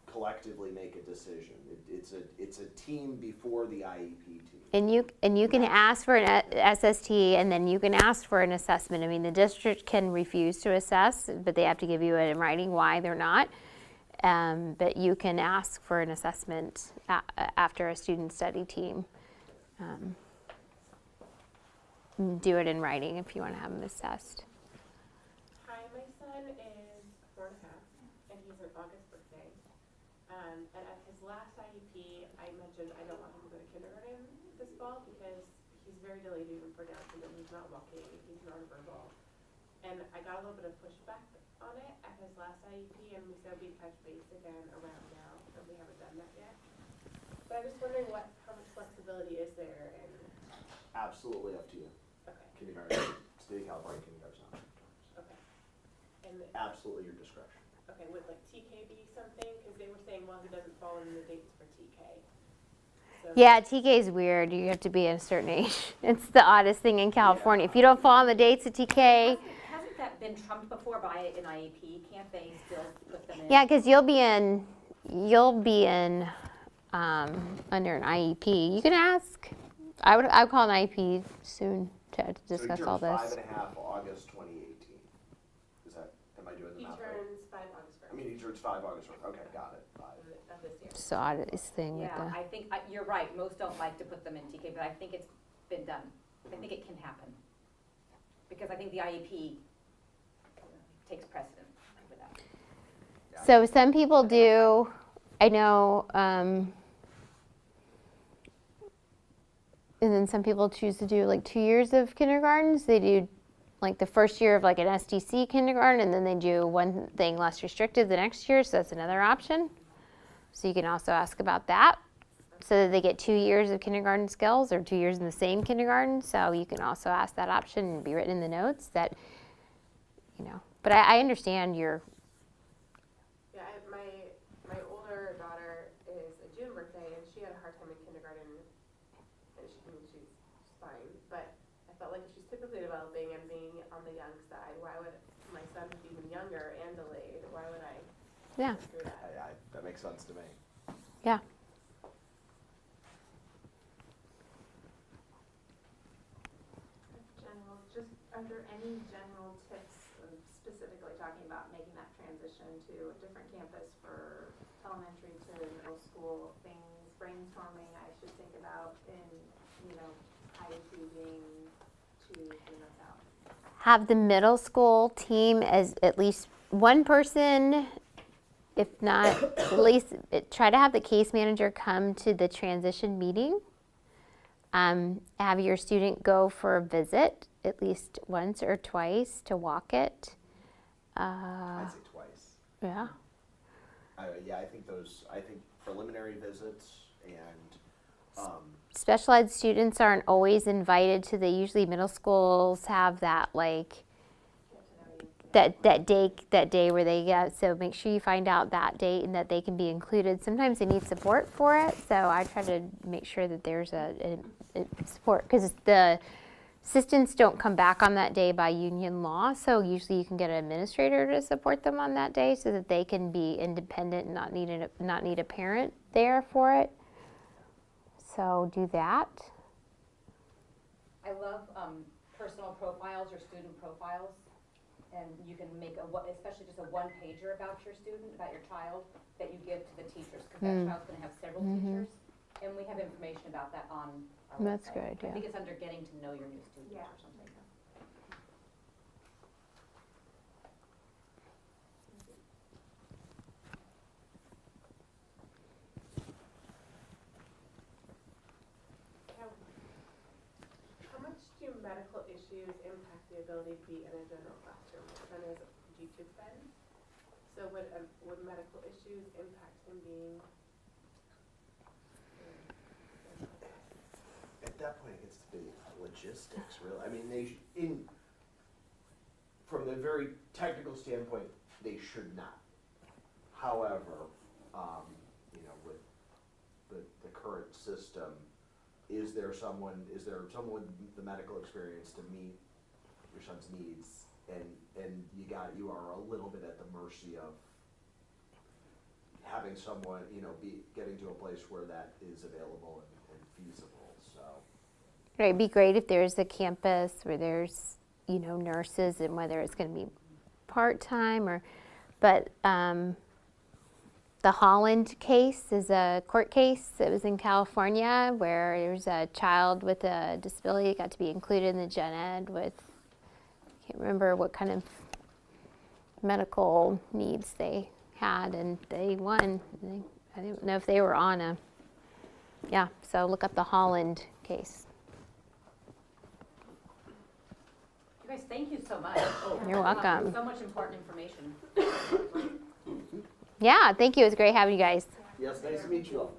collectively make a decision. It's a team before the IEP team. And you can ask for an SST, and then you can ask for an assessment. I mean, the district can refuse to assess, but they have to give you it in writing why they're not. But you can ask for an assessment after a student study team. Do it in writing if you want to have them assessed. Hi, my son is 4.5, and he's an August birthday. And at his last IEP, I mentioned I don't want him to go to kindergarten this fall because he's very delayed even for Down syndrome. He's not walking, he's nonverbal. And I got a little bit of pushback on it at his last IEP, and we said we'd touch base again around now, and we haven't done that yet. But I'm just wondering how much flexibility is there? And Absolutely up to you. okay, Kindergarten, State of California kindergarten's not. okay. And Absolutely your discretion. okay, would like TK be something? Because they were saying, well, he doesn't fall in the dates for TK. So Yeah, TK is weird. You have to be a certain age. It's the oddest thing in California. If you don't fall on the dates of TK, Hasn't that been trumped before by an IEP? Can't they still put them in? yeah, because you'll be in under an IEP. You can ask. I would call an IEP soon to discuss all this. So he turns 5.5 August 2018. Is that, am I doing the he math right? turns 5 August 1st. I mean, he turns 5 August 1st. Okay, got it. 5. Of this year. It's the oddest thing with Yeah, the. I think, you're right, most don't like to put them in TK, but I think it's been done. I think it can happen. Because I think the IEP takes precedent over that. So some people do, I know, and then some people choose to do like 2 years of kindergartens. They do like the first year of like an STC kindergarten, and then they do one thing less restrictive the next year, so that's another option. So you can also ask about that, so that they get 2 years of kindergarten skills or 2 years in the same kindergarten. So you can also ask that option and be written in the notes that, you know, but I understand your. Yeah, my older daughter is a June birthday, and she had a hard time in kindergarten, and she's fine. But I felt like if she's typically developing and being on the young side, why would my son be even younger and delayed? Why would I? Yeah. Do that? That makes sense to me. Yeah. Are there any general tips, specifically talking about making that transition to a different campus for elementary to middle school, things, brainstorming I should think about in, IEP being 2-3 months out? Have the middle school team as at least one person, if not, at least try to have the case manager come to the transition meeting. Have your student go for a visit at least once or twice to walk it. I'd say twice. Yeah. Yeah, I think preliminary visits and, Special ed students aren't always invited to usually middle schools have that like, that day where they get, so make sure you find out that date and that they can be included. Sometimes they need support for it, so I try to make sure that there's a support, because the assistants don't come back on that day by union law, so usually you can get an administrator to support them on that day so that they can be independent and not need a parent there for it. So do that. I love personal profiles or student profiles, and you can make especially just a one-pager about your student, about your child, that you give to the teachers, because that child's going to have several teachers, and we have information about that on our That's website. a good idea. I think it's under getting to know your new students Yeah. or something. How much do medical issues impact the ability to be in a general classroom? What kind of YouTube been? So would medical issues impact him being? at that point it gets to be logistics, really. I mean, from the very technical standpoint, they should not. However, with the current system, is there someone with the medical experience to meet your son's needs? And you are a little bit at the mercy of having someone, getting to a place where that is available and feasible, so. Right, it'd be great if there's a campus where there's, nurses, and whether it's going to be part-time but the Holland case is a court case that was in California where there's a child with a disability that got to be included in the gen ed with, I can't remember what kind of medical needs they had, and they won. I don't know if they were on so look up the Holland case. You guys, thank you so much. You're welcome. So much important information. Yeah, thank you. It was great having you guys. Yes, nice to meet you all.